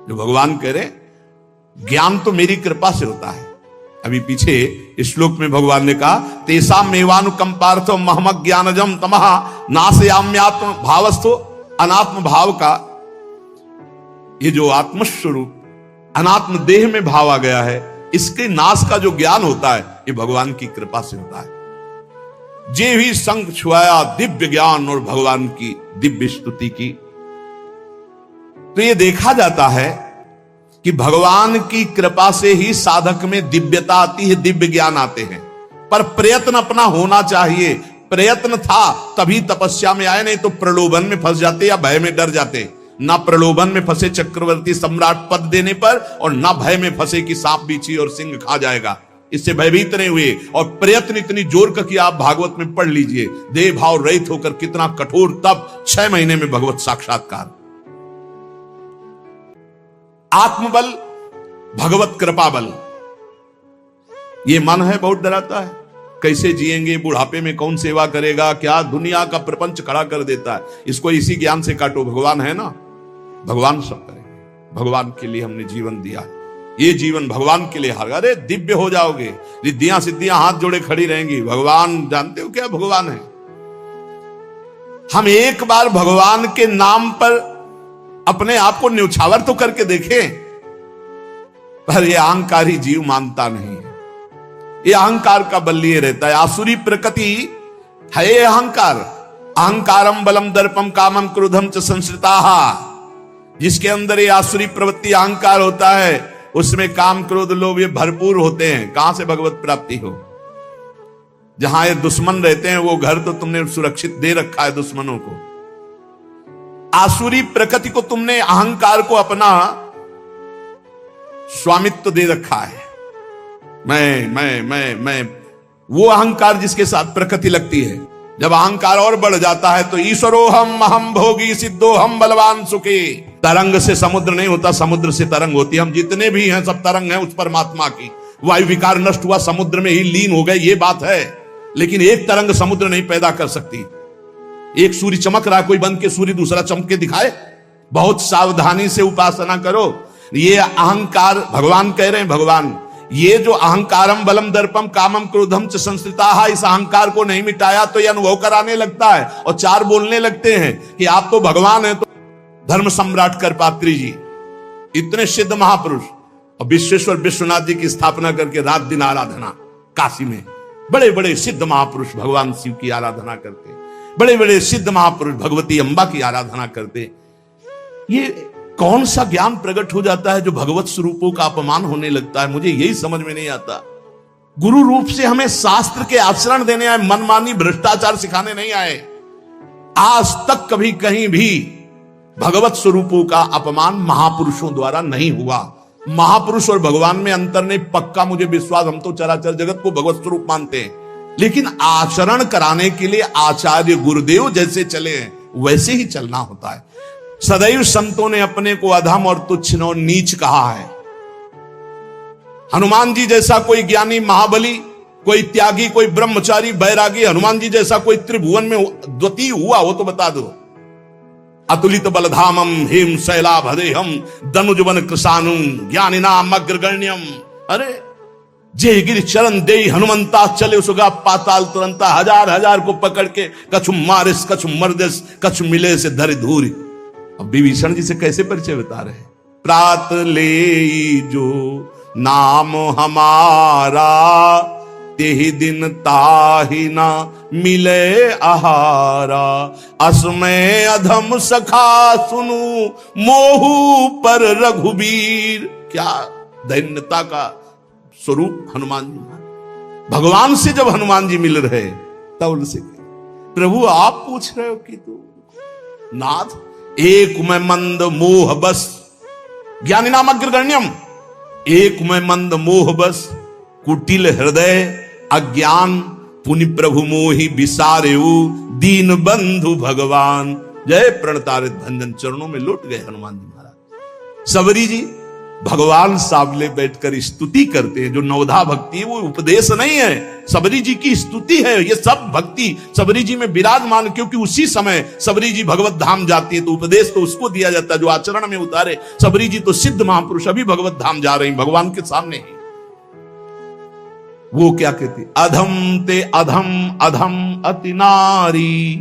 जो भगवान कह रहे, ज्ञान तो मेरी कृपा से होता है। अभी पीछे इस श्लोक में भगवान ने कहा, तेसा मेवानुकंपार्थो महमक ज्ञानजम तमहा नाशयाम्यात्म भावस्थो, अनात्म भाव का ये जो आत्मस्वरूप अनात्म देह में भाव आ गया है, इसके नाश का जो ज्ञान होता है ये भगवान की कृपा से होता है। जे भी संग छुआया दिव्य ज्ञान और भगवान की दिव्य स्तुति की। तो ये देखा जाता है कि भगवान की कृपा से ही साधक में दिव्यता आती है, दिव्य ज्ञान आते हैं, पर प्रयत्न अपना होना चाहिए। प्रयत्न था तभी तपस्या में आए, नहीं तो प्रलोभन में फंस जाते या भय में डर जाते। ना प्रलोभन में फंसे चक्रवर्ती सम्राट पद देने पर, और ना भय में फंसे कि सांप बिच्छी और सिंह खा जाएगा, इससे भयभीत नहीं हुए। और प्रयत्न इतनी जोर का कि आप भागवत में पढ़ लीजिए, देह भाव रहित होकर कितना कठोर तप, 6 महीने में भगवत साक्षात्कार। आत्मबल, भगवत कृपा बल। ये मन है बहुत डराता है, कैसे जिएंगे, बुढ़ापे में कौन सेवा करेगा, क्या दुनिया का प्रपंच खड़ा कर देता है। इसको इसी ज्ञान से काटो, भगवान है ना, भगवान सब करेंगे। भगवान के लिए हमने जीवन दिया है, ये जीवन भगवान के लिए हार। अरे दिव्य हो जाओगे, रिद्धियां सिद्धियां हाथ जोड़े खड़ी रहेंगी। भगवान जानते हो क्या भगवान है। हम एक बार भगवान के नाम पर अपने आप को न्यौछावर तो करके देखें, पर यह अहंकारी जीव मानता नहीं है। ये अहंकार का बल लिए रहता है। आसुरी प्रकृति है ये अहंकार। अहंकारम बलम दर्पम कामम क्रोधम च संश्रिताः। जिसके अंदर ये आसुरी प्रवृत्ति अहंकार होता है, उसमें काम क्रोध लोभ ये भरपूर होते हैं। कहां से भगवत प्राप्ति हो। जहां ये दुश्मन रहते हैं वो घर तो तुमने सुरक्षित दे रखा है दुश्मनों को। आसुरी प्रकृति को तुमने अहंकार को अपना स्वामित्व दे रखा है। मैं वो अहंकार जिसके साथ प्रकृति लगती है। जब अहंकार और बढ़ जाता है तो ईश्वरोहम अहम भोगी सिद्धोहम बलवान सुखी। तरंग से समुद्र नहीं होता, समुद्र से तरंग होती है। हम जितने भी हैं सब तरंग हैं उस परमात्मा की। वायु विकार नष्ट हुआ, समुद्र में ही लीन हो गए, ये बात है। लेकिन एक तरंग समुद्र नहीं पैदा कर सकती। एक सूर्य चमक रहा है, कोई बंद के सूर्य दूसरा चमक के दिखाए। बहुत सावधानी से उपासना करो। ये अहंकार भगवान कह रहे हैं, भगवान ये जो अहंकारम बलम दर्पम कामम क्रोधम च संस्कृताः, इस अहंकार को नहीं मिटाया तो ये अनुभव कराने लगता है और चार बोलने लगते हैं कि आप तो भगवान हैं। तो धर्म सम्राट करपात्री जी इतने सिद्ध महापुरुष और विश्वेश्वर विश्वनाथ जी की स्थापना करके रात दिन आराधना, काशी में बड़े बड़े सिद्ध महापुरुष भगवान शिव की आराधना करते, बड़े बड़े सिद्ध महापुरुष भगवती अंबा की आराधना करते। ये कौन सा ज्ञान प्रकट हो जाता है जो भगवत स्वरूपों का अपमान होने लगता है। मुझे यही समझ में नहीं आता। गुरु रूप से हमें शास्त्र के आचरण देने आए, मनमानी भ्रष्टाचार सिखाने नहीं आए। आज तक कभी कहीं भी भगवत स्वरूपों का अपमान महापुरुषों द्वारा नहीं हुआ। महापुरुष और भगवान में अंतर नहीं, पक्का मुझे विश्वास। हम तो चराचर जगत को भगवत स्वरूप मानते हैं, लेकिन आचरण कराने के लिए आचार्य गुरुदेव जैसे चले वैसे ही चलना होता है। सदैव संतों ने अपने को अधम और तुच्छ और नीच कहा है। हनुमान जी जैसा कोई ज्ञानी महाबली, कोई त्यागी, कोई ब्रह्मचारी बैरागी, हनुमान जी जैसा कोई त्रिभुवन में द्वितीय हुआ हो तो बता दो। अतुलित बलधामम हेम शैलाभदेहम दनुजवन कृशानुम ज्ञानिनाम अग्रगण्यम। अरे जे गिर चरण दे हनुमंता चले सुगा पाताल तुरंता। हजार हजार को पकड़ के कछु मारिस कछु मर्दिस कछु मिले से धरि धूरी। अब विभीषण जी से कैसे परिचय बता रहे हैं। प्रात ले जो नाम हमारा तेहि दिन ताहि ना मिले आहारा। असमय अधम सखा सुनु मोहू पर रघुबीर। क्या दैन्यता का स्वरूप हनुमान जी। भगवान से जब हनुमान जी मिल रहे तब उनसे प्रभु आप पूछ रहे हो कि तू नाथ एक में मंद मोह बस ज्ञानी नाम अग्रगण्यम। एक में मंद मोह बस कुटिल हृदय अज्ञान पुनि प्रभु मोहि विसारेऊ दीन बंधु भगवान। जय प्रणतारित भंजन। चरणों में लौट गए हनुमान जी महाराज। सबरी जी भगवान सामने बैठकर स्तुति करते हैं। जो नवधा भक्ति है वो उपदेश नहीं है, सबरी जी की स्तुति है। ये सब भक्ति सबरी जी में विराजमान, क्योंकि उसी समय सबरी जी भगवत धाम जाती है तो उपदेश तो उसको दिया जाता है जो आचरण में उतारे। सबरी जी तो सिद्ध महापुरुष अभी भगवत धाम जा रही भगवान के सामने ही। वो क्या कहती, अधम ते अधम अधम अति नारी,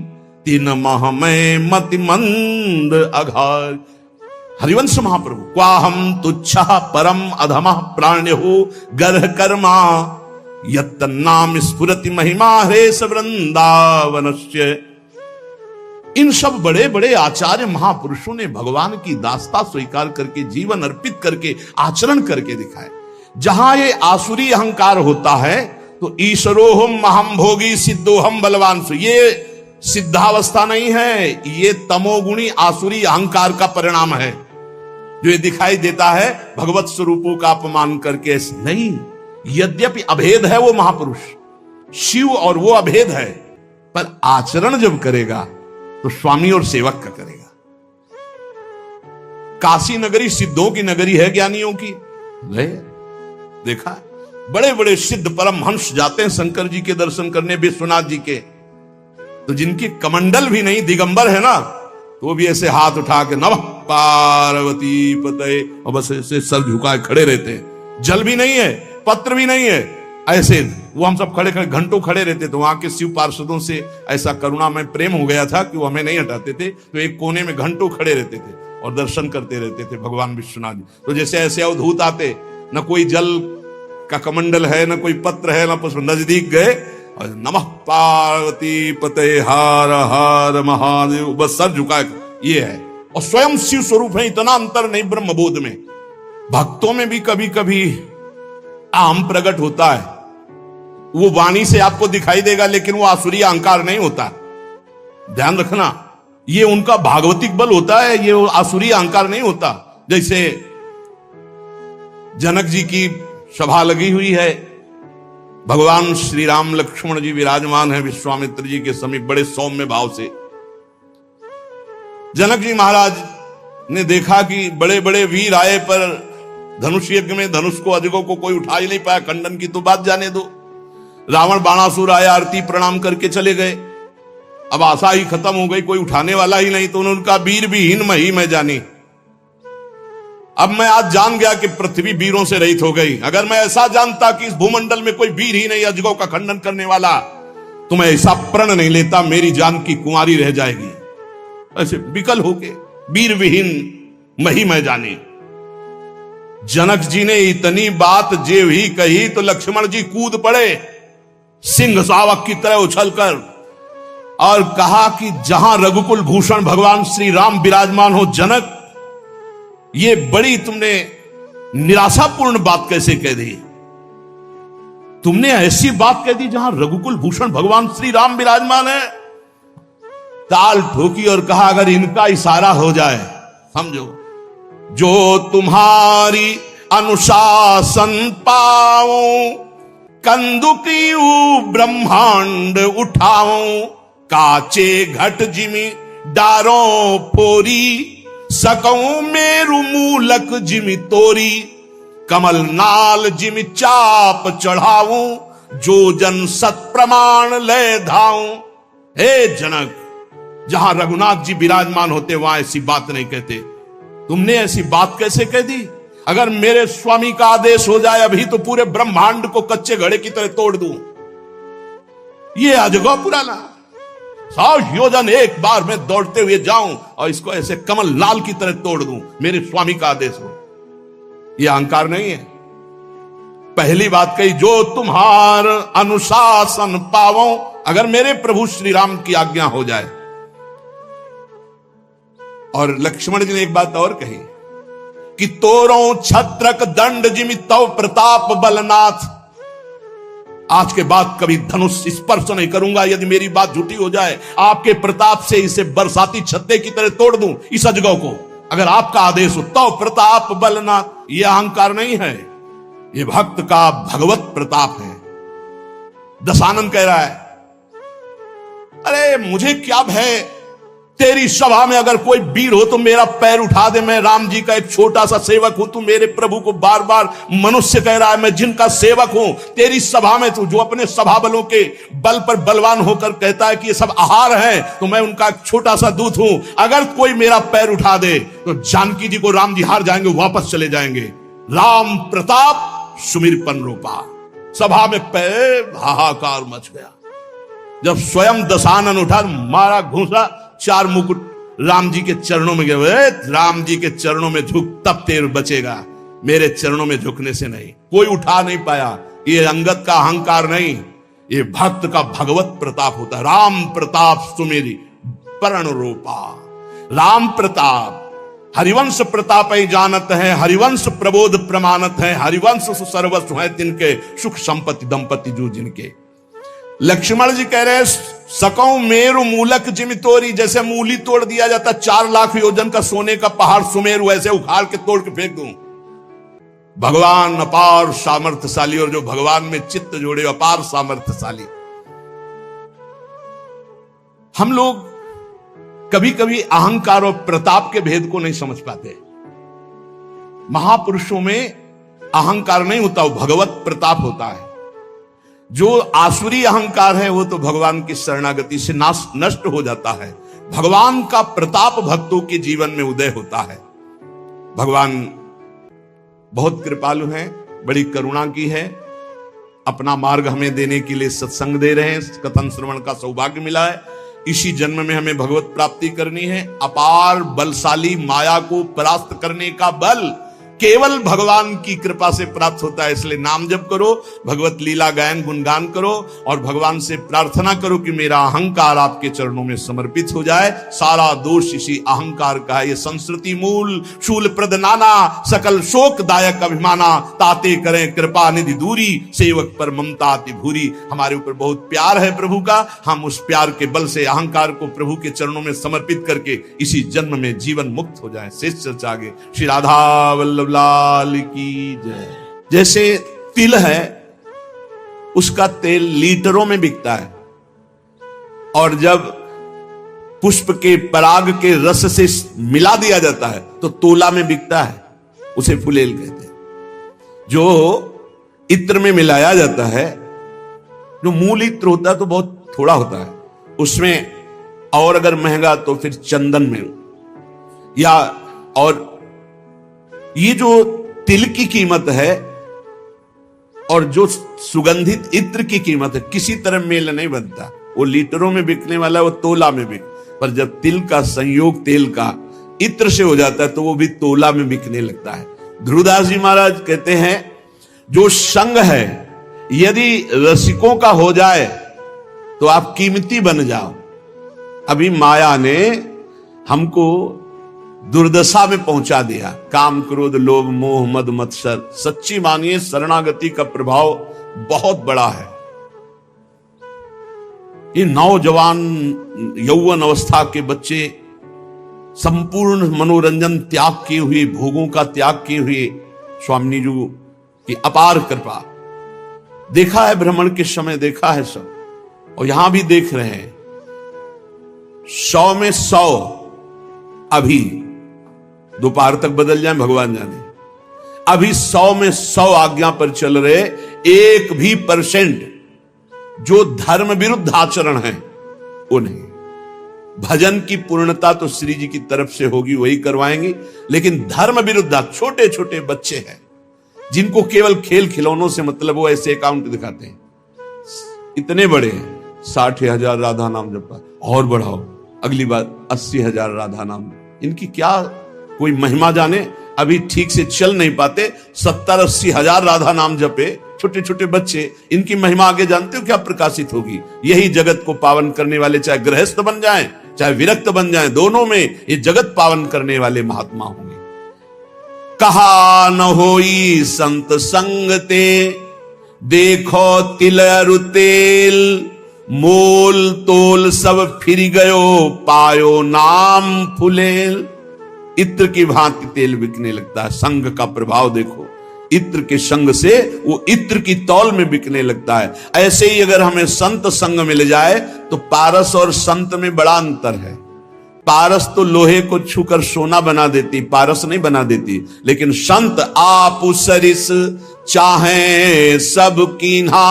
तीन मह में मति मंद अघार। हरिवंश महाप्रभु, क्वाहम तुच्छः परम अधमः प्राण्यो गर्ह कर्मा, यत्तन्नाम स्फुरति महिमा हरेश वृंदावनस्य। इन सब बड़े बड़े आचार्य महापुरुषों ने भगवान की दास्ता स्वीकार करके, जीवन अर्पित करके, आचरण करके दिखाए। जहां ये आसुरी अहंकार होता है तो ईश्वरोहम महम भोगी सिद्धोहम बलवान, ये सिद्धावस्था नहीं है, ये तमोगुणी आसुरी अहंकार का परिणाम है जो ये दिखाई देता है भगवत स्वरूपों का अपमान करके। नहीं, यद्यपि अभेद है वो महापुरुष, शिव और वो अभेद है, पर आचरण जब करेगा तो स्वामी और सेवक का करेगा। काशी नगरी सिद्धों की नगरी है, ज्ञानियों की देखा, बड़े बड़े सिद्ध परमहंस जाते हैं शंकर जी के दर्शन करने, विश्वनाथ जी के, तो जिनकी कमंडल भी नहीं, दिगंबर है ना, तो वो भी ऐसे हाथ उठा के नमः पार्वती पते, और बस ऐसे सर झुकाए खड़े रहते हैं। जल भी नहीं है, पत्र भी नहीं है, ऐसे वो हम सब खड़े खड़े घंटों खड़े रहते। तो वहां के शिव पार्षदों से ऐसा करुणा में प्रेम हो गया था कि वो हमें नहीं हटाते थे, तो एक कोने में घंटों खड़े रहते थे और दर्शन करते रहते थे भगवान विश्वनाथ जी। तो जैसे ऐसे अवधूत आते, न कोई जल का कमंडल है, न कोई पत्र है, न पुष्प, नजदीक गए और नमः पार्वती पते हर हर महादेव, बस सर झुकाए, ये है। और स्वयं शिव स्वरूप है, इतना अंतर नहीं ब्रह्मबोध में। भक्तों में भी कभी कभी आम प्रकट होता है, वो वाणी से आपको दिखाई देगा, लेकिन वो आसुरी अहंकार नहीं होता, ध्यान रखना। ये उनका भागवतिक बल होता है, ये आसुरी अहंकार नहीं होता। जैसे जनक जी की सभा लगी हुई है, भगवान श्री राम लक्ष्मण जी विराजमान है विश्वामित्र जी के समीप बड़े सौम्य भाव से। जनक जी महाराज ने देखा कि बड़े बड़े वीर आए, पर धनुष यज्ञ में धनुष को अजगों को कोई उठा ही नहीं पाया, खंडन की तो बात जाने दो। रावण बाणासुर आया, आरती प्रणाम करके चले गए, अब आशा ही खत्म हो गई, कोई उठाने वाला ही नहीं। तो उन्होंने कहा वीर विहीन मही मैं जानी, अब मैं आज जान गया कि पृथ्वी वीरों से रहित हो गई। अगर मैं ऐसा जानता कि इस भूमंडल में कोई वीर ही नहीं अजगों का खंडन करने वाला, तो मैं ऐसा प्रण नहीं लेता, मेरी जान की कुंवारी रह जाएगी। ऐसे विकल होके वीर विहीन मही मैं जानी। जनक जी ने इतनी बात जेव ही कही तो लक्ष्मण जी कूद पड़े सिंह शावक की तरह उछलकर, और कहा कि जहां रघुकुल भूषण भगवान श्री राम विराजमान हो, जनक ये बड़ी तुमने निराशापूर्ण बात कैसे कह दी? तुमने ऐसी बात कह दी जहां रघुकुल भूषण भगवान श्री राम विराजमान है। ताल ठोकी और कहा अगर इनका इशारा हो जाए, समझो, जो तुम्हारी अनुशासन पाऊं, कंदुकी ब्रह्मांड उठाऊं, काचे घट जिमी डारों फोरी, सकऊं मेरु मूलक जिमि तोरी, कमल नाल जिमि चाप चढ़ाऊं, जो जन सत प्रमाण ले धाऊं। हे जनक, जहां रघुनाथ जी विराजमान होते वहां ऐसी बात नहीं कहते, तुमने ऐसी बात कैसे कह दी? अगर मेरे स्वामी का आदेश हो जाए अभी तो पूरे ब्रह्मांड को कच्चे घड़े की तरह तोड़ दूं। ये अजगौ पुराना 100 योजन एक बार में दौड़ते हुए जाऊं और इसको ऐसे कमल लाल की तरह तोड़ दूं, मेरे स्वामी का आदेश हो। यह अहंकार नहीं है। पहली बात कही, जो तुम्हार अनुशासन पावो, अगर मेरे प्रभु श्री राम की आज्ञा हो जाए। और लक्ष्मण जी ने एक बात और कही कि तोरों छत्रक दंड जिमि तव प्रताप बलनाथ, आज के बाद कभी धनुष स्पर्श नहीं करूंगा यदि मेरी बात झूठी हो जाए। आपके प्रताप से इसे बरसाती छत्ते की तरह तोड़ दूं इस अजगौ को, अगर आपका आदेश हो। तो प्रताप बलनाथ, यह अहंकार नहीं है, यह भक्त का भगवत प्रताप है। दशानन कह रहा है, अरे मुझे क्या भय, तेरी सभा में अगर कोई वीर हो तो मेरा पैर उठा दे, मैं राम जी का एक छोटा सा सेवक हूं। तू मेरे प्रभु को बार बार मनुष्य कह रहा है, मैं जिनका सेवक हूं। तेरी सभा में तू जो अपने सभा बलों के बल पर बलवान होकर कहता है कि ये सब आहार है, तो मैं उनका एक छोटा सा दूत हूं। अगर कोई मेरा पैर उठा दे तो जानकी जी को राम जी हार जाएंगे, वापस चले जाएंगे। राम प्रताप सुमिरपन रूपा। सभा में पैर हाहाकार मच गया। जब स्वयं दशानन उठा, मारा घूसा, 4 मुकुट राम जी के चरणों में गए। राम जी के चरणों में झुक, तब तेर बचेगा, मेरे चरणों में झुकने से नहीं। कोई उठा नहीं पाया। ये अंगद का अहंकार नहीं, ये भक्त का भगवत प्रताप होता है। राम प्रताप सुमेरी परण रूपा। राम प्रताप हरिवंश प्रताप ही जानत है, हरिवंश प्रबोध प्रमाणत है, हरिवंश सर्वस्व है तिनके, सुख संपत्ति दंपति जो जिनके। लक्ष्मण जी कह रहे, सकौ मेरु मूलक जिमि तोरी। जैसे मूली तोड़ दिया जाता 4 लाख योजन का सोने का पहाड़ सुमेरु, ऐसे उखाड़ के तोड़ के फेंक दूं। भगवान अपार सामर्थ्यशाली, और जो भगवान में चित्त जोड़े अपार सामर्थ्यशाली। हम लोग कभी कभी अहंकार और प्रताप के भेद को नहीं समझ पाते। महापुरुषों में अहंकार नहीं होता, वो भगवत प्रताप होता है। जो आसुरी अहंकार है वो तो भगवान की शरणागति से नष्ट हो जाता है। भगवान का प्रताप भक्तों के जीवन में उदय होता है। भगवान बहुत कृपालु हैं, बड़ी करुणा की है। अपना मार्ग हमें देने के लिए सत्संग दे रहे हैं, कथन श्रवण का सौभाग्य मिला है। इसी जन्म में हमें भगवत प्राप्ति करनी है। अपार बलशाली माया को परास्त करने का बल केवल भगवान की कृपा से प्राप्त होता है। इसलिए नाम जप करो, भगवत लीला गायन गुणगान करो, और भगवान से प्रार्थना करो कि मेरा अहंकार आपके चरणों में समर्पित हो जाए। सारा दोष इसी अहंकार का है। ये संस्कृति मूल शूल प्रद नाना, सकल शोक दायक अभिमाना, ताते करें कृपा निधि दूरी, सेवक पर ममता अति भूरी। हमारे ऊपर बहुत प्यार है प्रभु का, हम उस प्यार के बल से अहंकार को प्रभु के चरणों में समर्पित करके इसी जन्म में जीवन मुक्त हो जाए। शेष चर्चा आगे। श्री राधा वल्लभ लाल की जय। जैसे तिल है, उसका तेल लीटरों में बिकता है, और जब पुष्प के पराग के रस से मिला दिया जाता है तो तोला में बिकता है। उसे फुलेल कहते हैं। जो इत्र में मिलाया जाता है, जो मूल इत्र होता है तो बहुत थोड़ा होता है उसमें, और अगर महंगा तो फिर चंदन में, या और ये जो तिल की कीमत है और जो सुगंधित इत्र की कीमत है, किसी तरह मेल नहीं बनता। वो लीटरों में बिकने वाला वो तोला में बिक, पर जब तिल का संयोग तेल का इत्र से हो जाता है तो वो भी तोला में बिकने लगता है। ध्रुवदास जी महाराज कहते हैं, जो संग है यदि रसिकों का हो जाए तो आप कीमती बन जाओ। अभी माया ने हमको दुर्दशा में पहुंचा दिया। काम क्रोध लोभ मोह मद मत्सर। सच्ची मानिए शरणागति का प्रभाव बहुत बड़ा है। ये नौजवान यौवन अवस्था के बच्चे संपूर्ण मनोरंजन त्याग किए हुए, भोगों का त्याग किए हुए, स्वामी जी की अपार कृपा। देखा है भ्रमण के समय, देखा है सब, और यहां भी देख रहे हैं। 100 में 100 अभी दोपहर तक बदल जाए भगवान जाने। अभी 100 में 100 आज्ञा पर चल रहे, 1 भी % जो धर्म विरुद्ध आचरण है वो नहीं। भजन की पूर्णता तो श्री जी की तरफ से होगी, वही करवाएंगे, लेकिन धर्म विरुद्ध छोटे छोटे बच्चे हैं जिनको केवल खेल खिलौनों से मतलब, वो ऐसे अकाउंट दिखाते हैं। इतने बड़े हैं, 60,000 राधा नाम जपा, और बढ़ाओ अगली बार 80,000 राधा नाम। इनकी क्या कोई महिमा जाने, अभी ठीक से चल नहीं पाते। 70-80 हजार राधा नाम जपे छोटे छोटे बच्चे, इनकी महिमा आगे जानते हो क्या प्रकाशित होगी। यही जगत को पावन करने वाले, चाहे गृहस्थ बन जाएं चाहे विरक्त बन जाएं, दोनों में ये जगत पावन करने वाले महात्मा होंगे। कहा न होई संत संगते, देखो तिल अरु तेल, मोल तोल सब फिर गयो, पायो नाम फुलेल। इत्र की भांति तेल बिकने लगता है। संग का प्रभाव देखो, इत्र के संग से वो इत्र की तौल में बिकने लगता है। ऐसे ही अगर हमें संत संग मिल जाए तो पारस और संत में बड़ा अंतर है। पारस तो लोहे को छूकर सोना बना देती, पारस नहीं बना देती, लेकिन संत आप सरिस चाहे सब कीन्हा,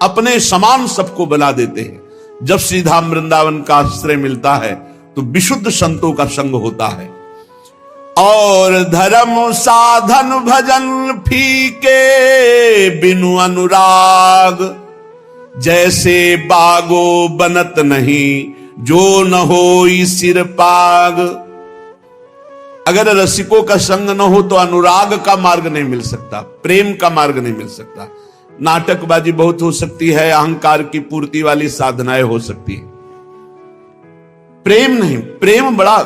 अपने समान सबको बना देते हैं। जब श्रीधाम वृंदावन का आश्रय मिलता है तो विशुद्ध संतों का संग होता है। और धर्म साधन भजन फीके बिनु अनुराग, जैसे बागो बनत नहीं जो न होई सिर पाग। अगर रसिकों का संग न हो तो अनुराग का मार्ग नहीं मिल सकता, प्रेम का मार्ग नहीं मिल सकता। नाटकबाजी बहुत हो सकती है, अहंकार की पूर्ति वाली साधनाएं हो सकती है, प्रेम नहीं। प्रेम बड़ा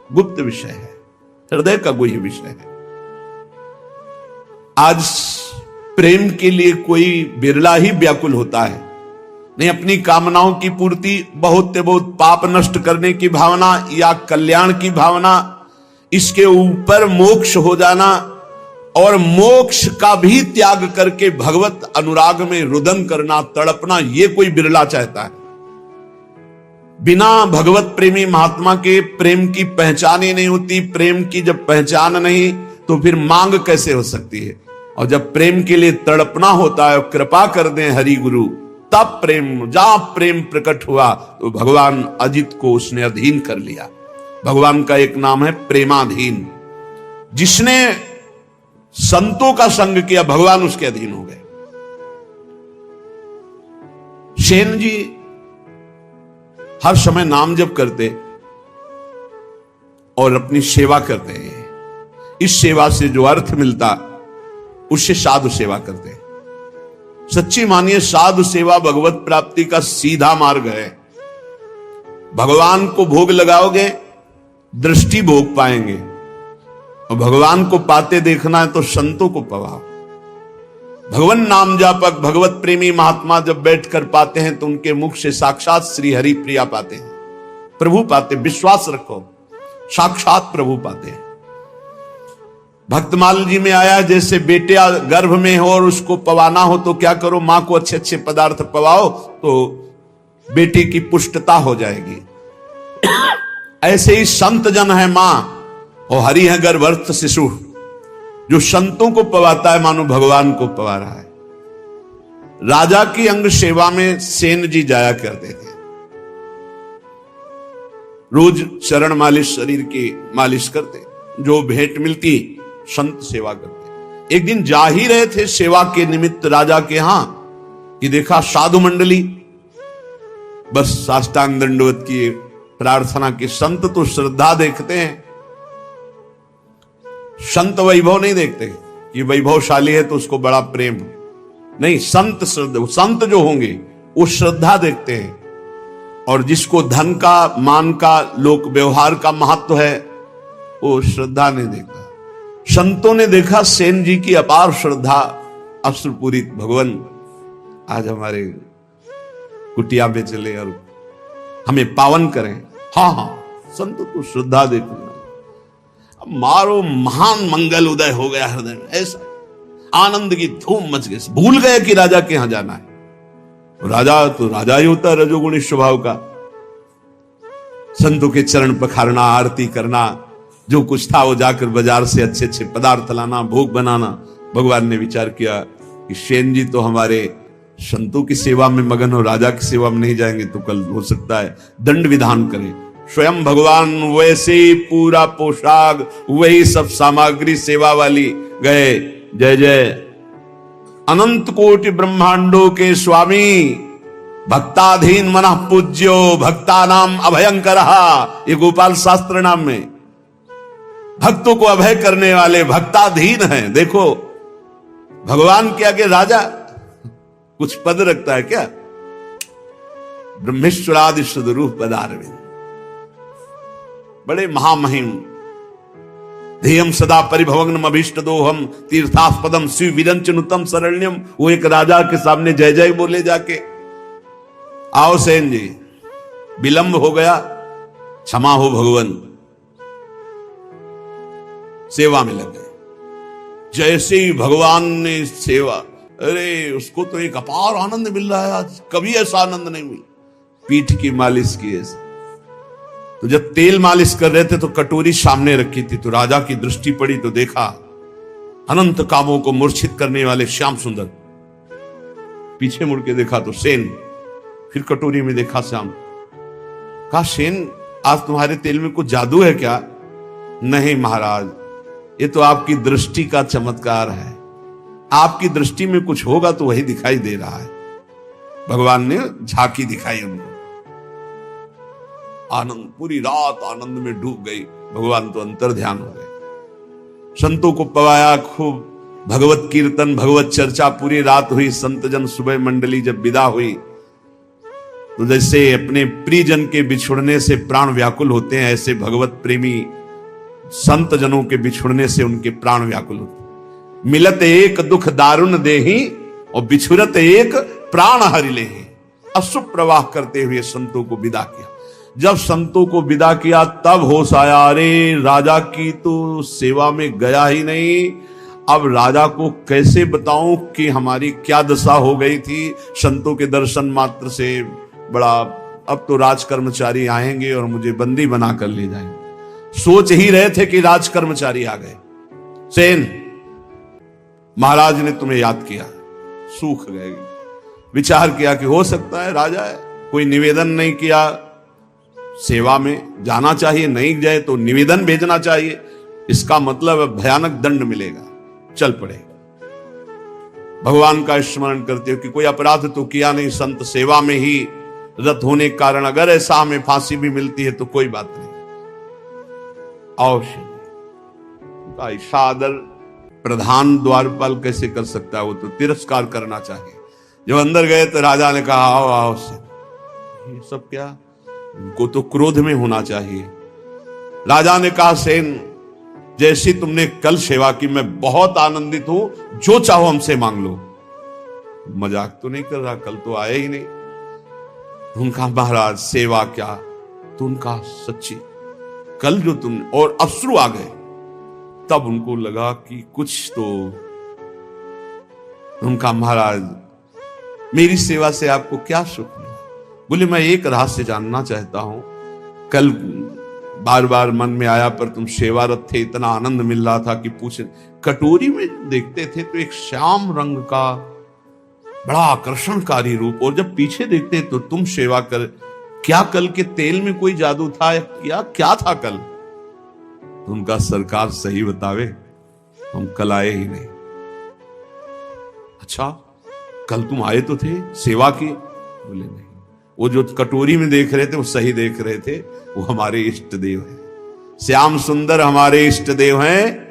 गुप्त विषय है, हृदय का गुह्य विषय है। आज प्रेम के लिए कोई बिरला ही व्याकुल होता है, नहीं अपनी कामनाओं की पूर्ति, बहुत से बहुत पाप नष्ट करने की भावना या कल्याण की भावना, इसके ऊपर मोक्ष हो जाना और मोक्ष का भी त्याग करके भगवत अनुराग में रुदन करना, तड़पना, ये कोई बिरला चाहता है। बिना भगवत प्रेमी महात्मा के प्रेम की पहचान ही नहीं होती। प्रेम की जब पहचान नहीं तो फिर मांग कैसे हो सकती है। और जब प्रेम के लिए तड़पना होता है, कृपा कर दें हरि गुरु, तब प्रेम, जहां प्रेम प्रकट हुआ तो भगवान अजित को उसने अधीन कर लिया। भगवान का एक नाम है प्रेमाधीन। जिसने संतों का संग किया भगवान उसके अधीन हो गए। सेन जी हर समय नाम जप करते और अपनी सेवा करते हैं। इस सेवा से जो अर्थ मिलता उससे साधु सेवा करते हैं। सच्ची मानिए, साधु सेवा भगवत प्राप्ति का सीधा मार्ग है। भगवान को भोग लगाओगे, दृष्टि भोग पाएंगे, और भगवान को पाते देखना है तो संतों को पवाओ। भगवान नाम जापक, भगवत प्रेमी महात्मा जब बैठकर पाते हैं तो उनके मुख से साक्षात श्री हरि प्रिया पाते हैं, प्रभु पाते। विश्वास रखो, साक्षात प्रभु पाते हैं। भक्तमाल जी में आया, जैसे बेटे गर्भ में हो और उसको पवाना हो तो क्या करो, मां को अच्छे अच्छे पदार्थ पवाओ तो बेटी की पुष्टता हो जाएगी। ऐसे ही संत जन है मां और हरि है गर्भस्थ शिशु। जो संतों को पवाता है मानो भगवान को पवा रहा है। राजा की अंग सेवा में सेन जी जाया करते थे। रोज चरण मालिश, शरीर की मालिश करते, जो भेंट मिलती संत सेवा करते। एक दिन जा ही रहे थे सेवा के निमित्त राजा के यहां कि देखा साधु मंडली, बस साष्टांग दंडवत की प्रार्थना की। संत तो श्रद्धा देखते हैं, संत वैभव नहीं देखते कि वैभवशाली है तो उसको बड़ा प्रेम नहीं। संत श्रद्धा, संत जो होंगे वो श्रद्धा देखते हैं। और जिसको धन का, मान का, लोक व्यवहार का महत्व है वो श्रद्धा नहीं देखता। संतों ने देखा सेन जी की अपार श्रद्धा, अश्रुपूरित। भगवान आज हमारे कुटिया में चले और हमें पावन करें। हाँ हाँ, संत तो श्रद्धा देखो। मारो महान मंगल उदय हो गया हृदय में, ऐसा आनंद की धूम मच गई। भूल गए कि राजा के यहां जाना है। राजा तो राजा ही होता है, रजोगुणी स्वभाव का। संतों के चरण पखारना, आरती करना, जो कुछ था वो जाकर बाजार से अच्छे अच्छे पदार्थ लाना, भोग बनाना। भगवान ने विचार किया कि सेन जी तो हमारे संतों की सेवा में मगन हो, राजा की सेवा में नहीं जाएंगे तो कल हो सकता है दंड विधान करें। स्वयं भगवान वैसे ही पूरा पोशाक, वही सब सामग्री सेवा वाली गए। जय जय अनंत कोटि ब्रह्मांडों के स्वामी, भक्ताधीन मनः पूज्यो भक्ता नाम अभयंकर। ये गोपाल शास्त्र नाम में भक्तों को अभय करने वाले भक्ताधीन हैं। देखो भगवान के आगे राजा कुछ पद रखता है क्या? ब्रह्मेश्वरादि सदरूप पदारविंद, बड़े महामहिम। ध्येयम सदा परिभवग्नम अभीष्ट दोहम तीर्थास्पदम शिव विरंचनुतम शरण्यम। वो एक राजा के सामने जय जय बोले जाके। आओ सेन जी, विलंब हो गया, क्षमा हो भगवान। सेवा में लग गए। जैसे ही भगवान ने सेवा, अरे उसको तो एक अपार आनंद मिल रहा है आज, कभी ऐसा आनंद नहीं मिला। पीठ की मालिश की ऐसे तो जब तेल मालिश कर रहे थे तो कटोरी सामने रखी थी, तो राजा की दृष्टि पड़ी तो देखा अनंत कामों को मूर्छित करने वाले श्याम सुंदर। पीछे मुड़ के देखा तो सेन, फिर कटोरी में देखा श्याम। कहा सेन, आज तुम्हारे तेल में कुछ जादू है क्या? नहीं महाराज, ये तो आपकी दृष्टि का चमत्कार है। आपकी दृष्टि में कुछ होगा तो वही दिखाई दे रहा है। भगवान ने झांकी दिखाई उनको। आनंद, पूरी रात आनंद में डूब गई। भगवान तो अंतर ध्यान हो गए। संतों को पवाया खूब, भगवत कीर्तन, भगवत चर्चा पूरी रात हुई। संत जन सुबह मंडली जब विदा हुई तो जैसे अपने प्रियजन के बिछुड़ने से प्राण व्याकुल होते हैं, ऐसे भगवत प्रेमी संत जनों के बिछुड़ने से उनके प्राण व्याकुल होते। मिलत एक दुख दारुण देही और बिछुरत एक प्राण हरि लेहि। अश्रु प्रवाह करते हुए संतों को विदा किया। जब संतों को विदा किया तब होश आया, अरे राजा की तो सेवा में गया ही नहीं। अब राजा को कैसे बताऊं कि हमारी क्या दशा हो गई थी। संतों के दर्शन मात्र से बड़ा, अब तो राज कर्मचारी आएंगे और मुझे बंदी बनाकर ले जाएंगे। सोच ही रहे थे कि राज कर्मचारी आ गए। सेन, महाराज ने तुम्हें याद किया। सूख गए। विचार किया कि हो सकता है राजा है, कोई निवेदन नहीं किया, सेवा में जाना चाहिए, नहीं जाए तो निवेदन भेजना चाहिए। इसका मतलब भयानक दंड मिलेगा। चल पड़े। भगवान का स्मरण करते हो कि कोई अपराध तो किया नहीं, संत सेवा में ही रत होने के कारण अगर ऐसा हमें फांसी भी मिलती है तो कोई बात नहीं। अवश्य सादर प्रधान द्वारपाल कैसे कर सकता है, वो तो तिरस्कार करना चाहिए। जब अंदर गए तो राजा ने कहा आओ आओ से। ये सब क्या, इनको तो क्रोध में होना चाहिए। राजा ने कहा सेन, जैसी तुमने कल सेवा की मैं बहुत आनंदित हूं, जो चाहो हमसे मांग लो। मजाक तो नहीं कर रहा, कल तो आए ही नहीं। उनका महाराज सेवा क्या, तो उनका सच्ची कल जो तुम, और अश्रु आ गए। तब उनको लगा कि कुछ तो। उनका महाराज, मेरी सेवा से आपको क्या सुख मिला? बोले मैं एक रहस्य जानना चाहता हूं। कल बार बार मन में आया पर तुम सेवारत थे, इतना आनंद मिल रहा था कि पूछे। कटोरी में देखते थे तो एक श्याम रंग का बड़ा आकर्षणकारी रूप, और जब पीछे देखते तो तुम सेवा कर। क्या कल के तेल में कोई जादू था या क्या था कल? तो उनका सरकार सही बतावे, हम कल आए ही नहीं। अच्छा, कल तुम आए तो थे, सेवा की? बोले नहीं, वो जो कटोरी में देख रहे थे वो सही देख रहे थे, वो हमारे इष्ट देव हैं। श्याम सुंदर हमारे इष्ट देव हैं।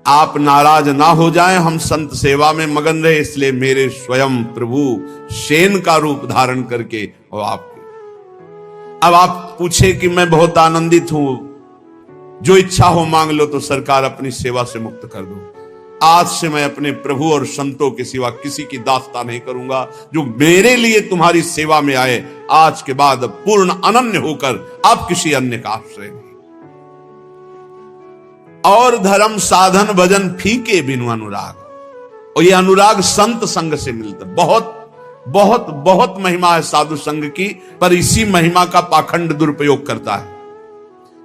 आप नाराज ना हो जाएं, हम संत सेवा में मगन रहे, इसलिए मेरे स्वयं प्रभु सेन का रूप धारण करके और आपके। अब आप पूछे कि मैं बहुत आनंदित हूं, जो इच्छा हो मांग लो, तो सरकार अपनी सेवा से मुक्त कर दो। आज से मैं अपने प्रभु और संतों के सिवा किसी की दास्ता नहीं करूंगा। जो मेरे लिए तुम्हारी सेवा में आए, आज के बाद पूर्ण अनन्य होकर अब किसी अन्य का आश्रय नहीं। और धर्म साधन भजन फीके बिनु अनुराग। और ये अनुराग संत संग से मिलता। बहुत बहुत बहुत महिमा है साधु संग की, पर इसी महिमा का पाखंड दुरुपयोग करता है।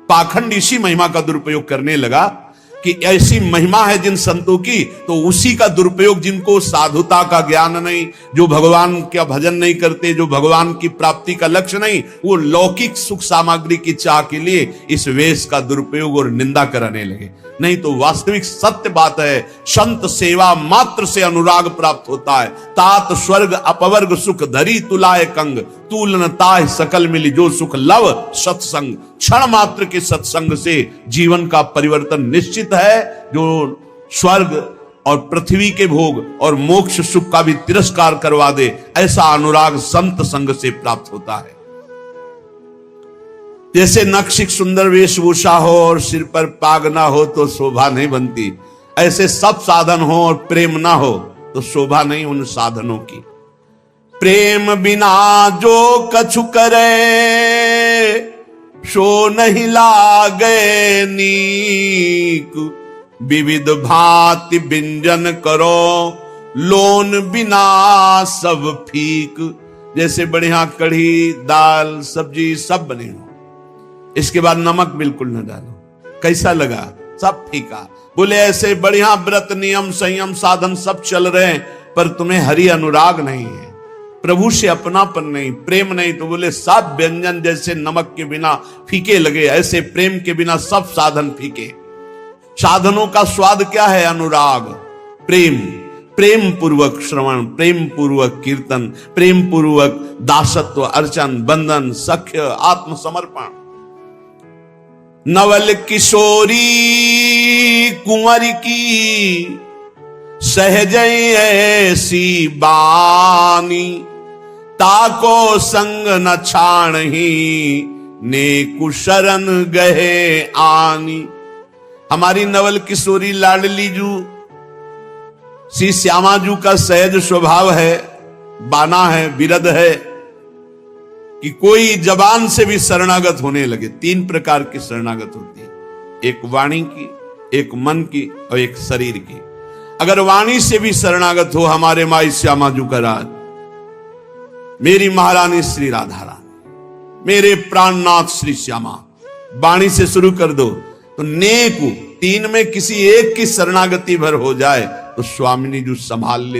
पाखंड इसी महिमा का दुरुपयोग करने लगा कि ऐसी महिमा है जिन संतों की, तो उसी का दुरुपयोग, जिनको साधुता का ज्ञान नहीं, जो भगवान का भजन नहीं करते, जो भगवान की प्राप्ति का लक्ष्य नहीं, वो लौकिक सुख सामग्री की चाह के लिए इस वेश का दुरुपयोग और निंदा कराने लगे। नहीं तो वास्तविक सत्य बात है, संत सेवा मात्र से अनुराग प्राप्त होता है। तात स्वर्ग अपवर्ग सुख धरी तुलाए कंग, तूलन ताह सकल मिली जो सुख लव सत्संग। क्षण मात्र के सत्संग से जीवन का परिवर्तन निश्चित है। जो स्वर्ग और पृथ्वी के भोग और मोक्ष सुख का भी तिरस्कार करवा दे, ऐसा अनुराग संत संग से प्राप्त होता है। जैसे नक्शिक सुंदर वेशभूषा हो और सिर पर पाग ना हो तो शोभा नहीं बनती, ऐसे सब साधन हो और प्रेम ना हो तो शोभा नहीं उन साधनों की। प्रेम बिना जो कछु करे सो नहीं लागे नीक, विविध भांति व्यंजन करो लोन बिना सब फीक। जैसे बढ़िया कढ़ी दाल सब्जी सब बने हो, इसके बाद नमक बिल्कुल न डालो। कैसा लगा? सब फीका। बोले ऐसे बढ़िया व्रत नियम संयम साधन सब चल रहे हैं, पर तुम्हें हरि अनुराग नहीं है, प्रभु से अपनापन नहीं, प्रेम नहीं। तो बोले सब व्यंजन जैसे नमक के बिना फीके लगे, ऐसे प्रेम के बिना सब साधन फीके। साधनों का स्वाद क्या है? अनुराग, प्रेम, प्रेम पूर्वक श्रवण, प्रेम पूर्वक कीर्तन, प्रेम पूर्वक दासत्व, अर्चन, बंधन, सख्य, आत्मसमर्पण। नवल किशोरी कुंवर की सहज ऐसी बानी, ताको संग न छाणही, नेकु शरण गहे आनी। हमारी नवल किशोरी लाडली जू श्री श्यामा जू का सहज स्वभाव है, बाना है, विरध है कि कोई जबान से भी शरणागत होने लगे। 3 प्रकार की शरणागत होती है, एक वाणी की, एक मन की और एक शरीर की। अगर वाणी से भी शरणागत हो हमारे माई श्यामा जू का राज, मेरी महारानी श्री राधा रानी, मेरे प्राणनाथ श्री श्यामा, वाणी से शुरू कर दो तो नेक 3 में किसी एक की शरणागति भर हो जाए तो स्वामिनी जू संभाल ले।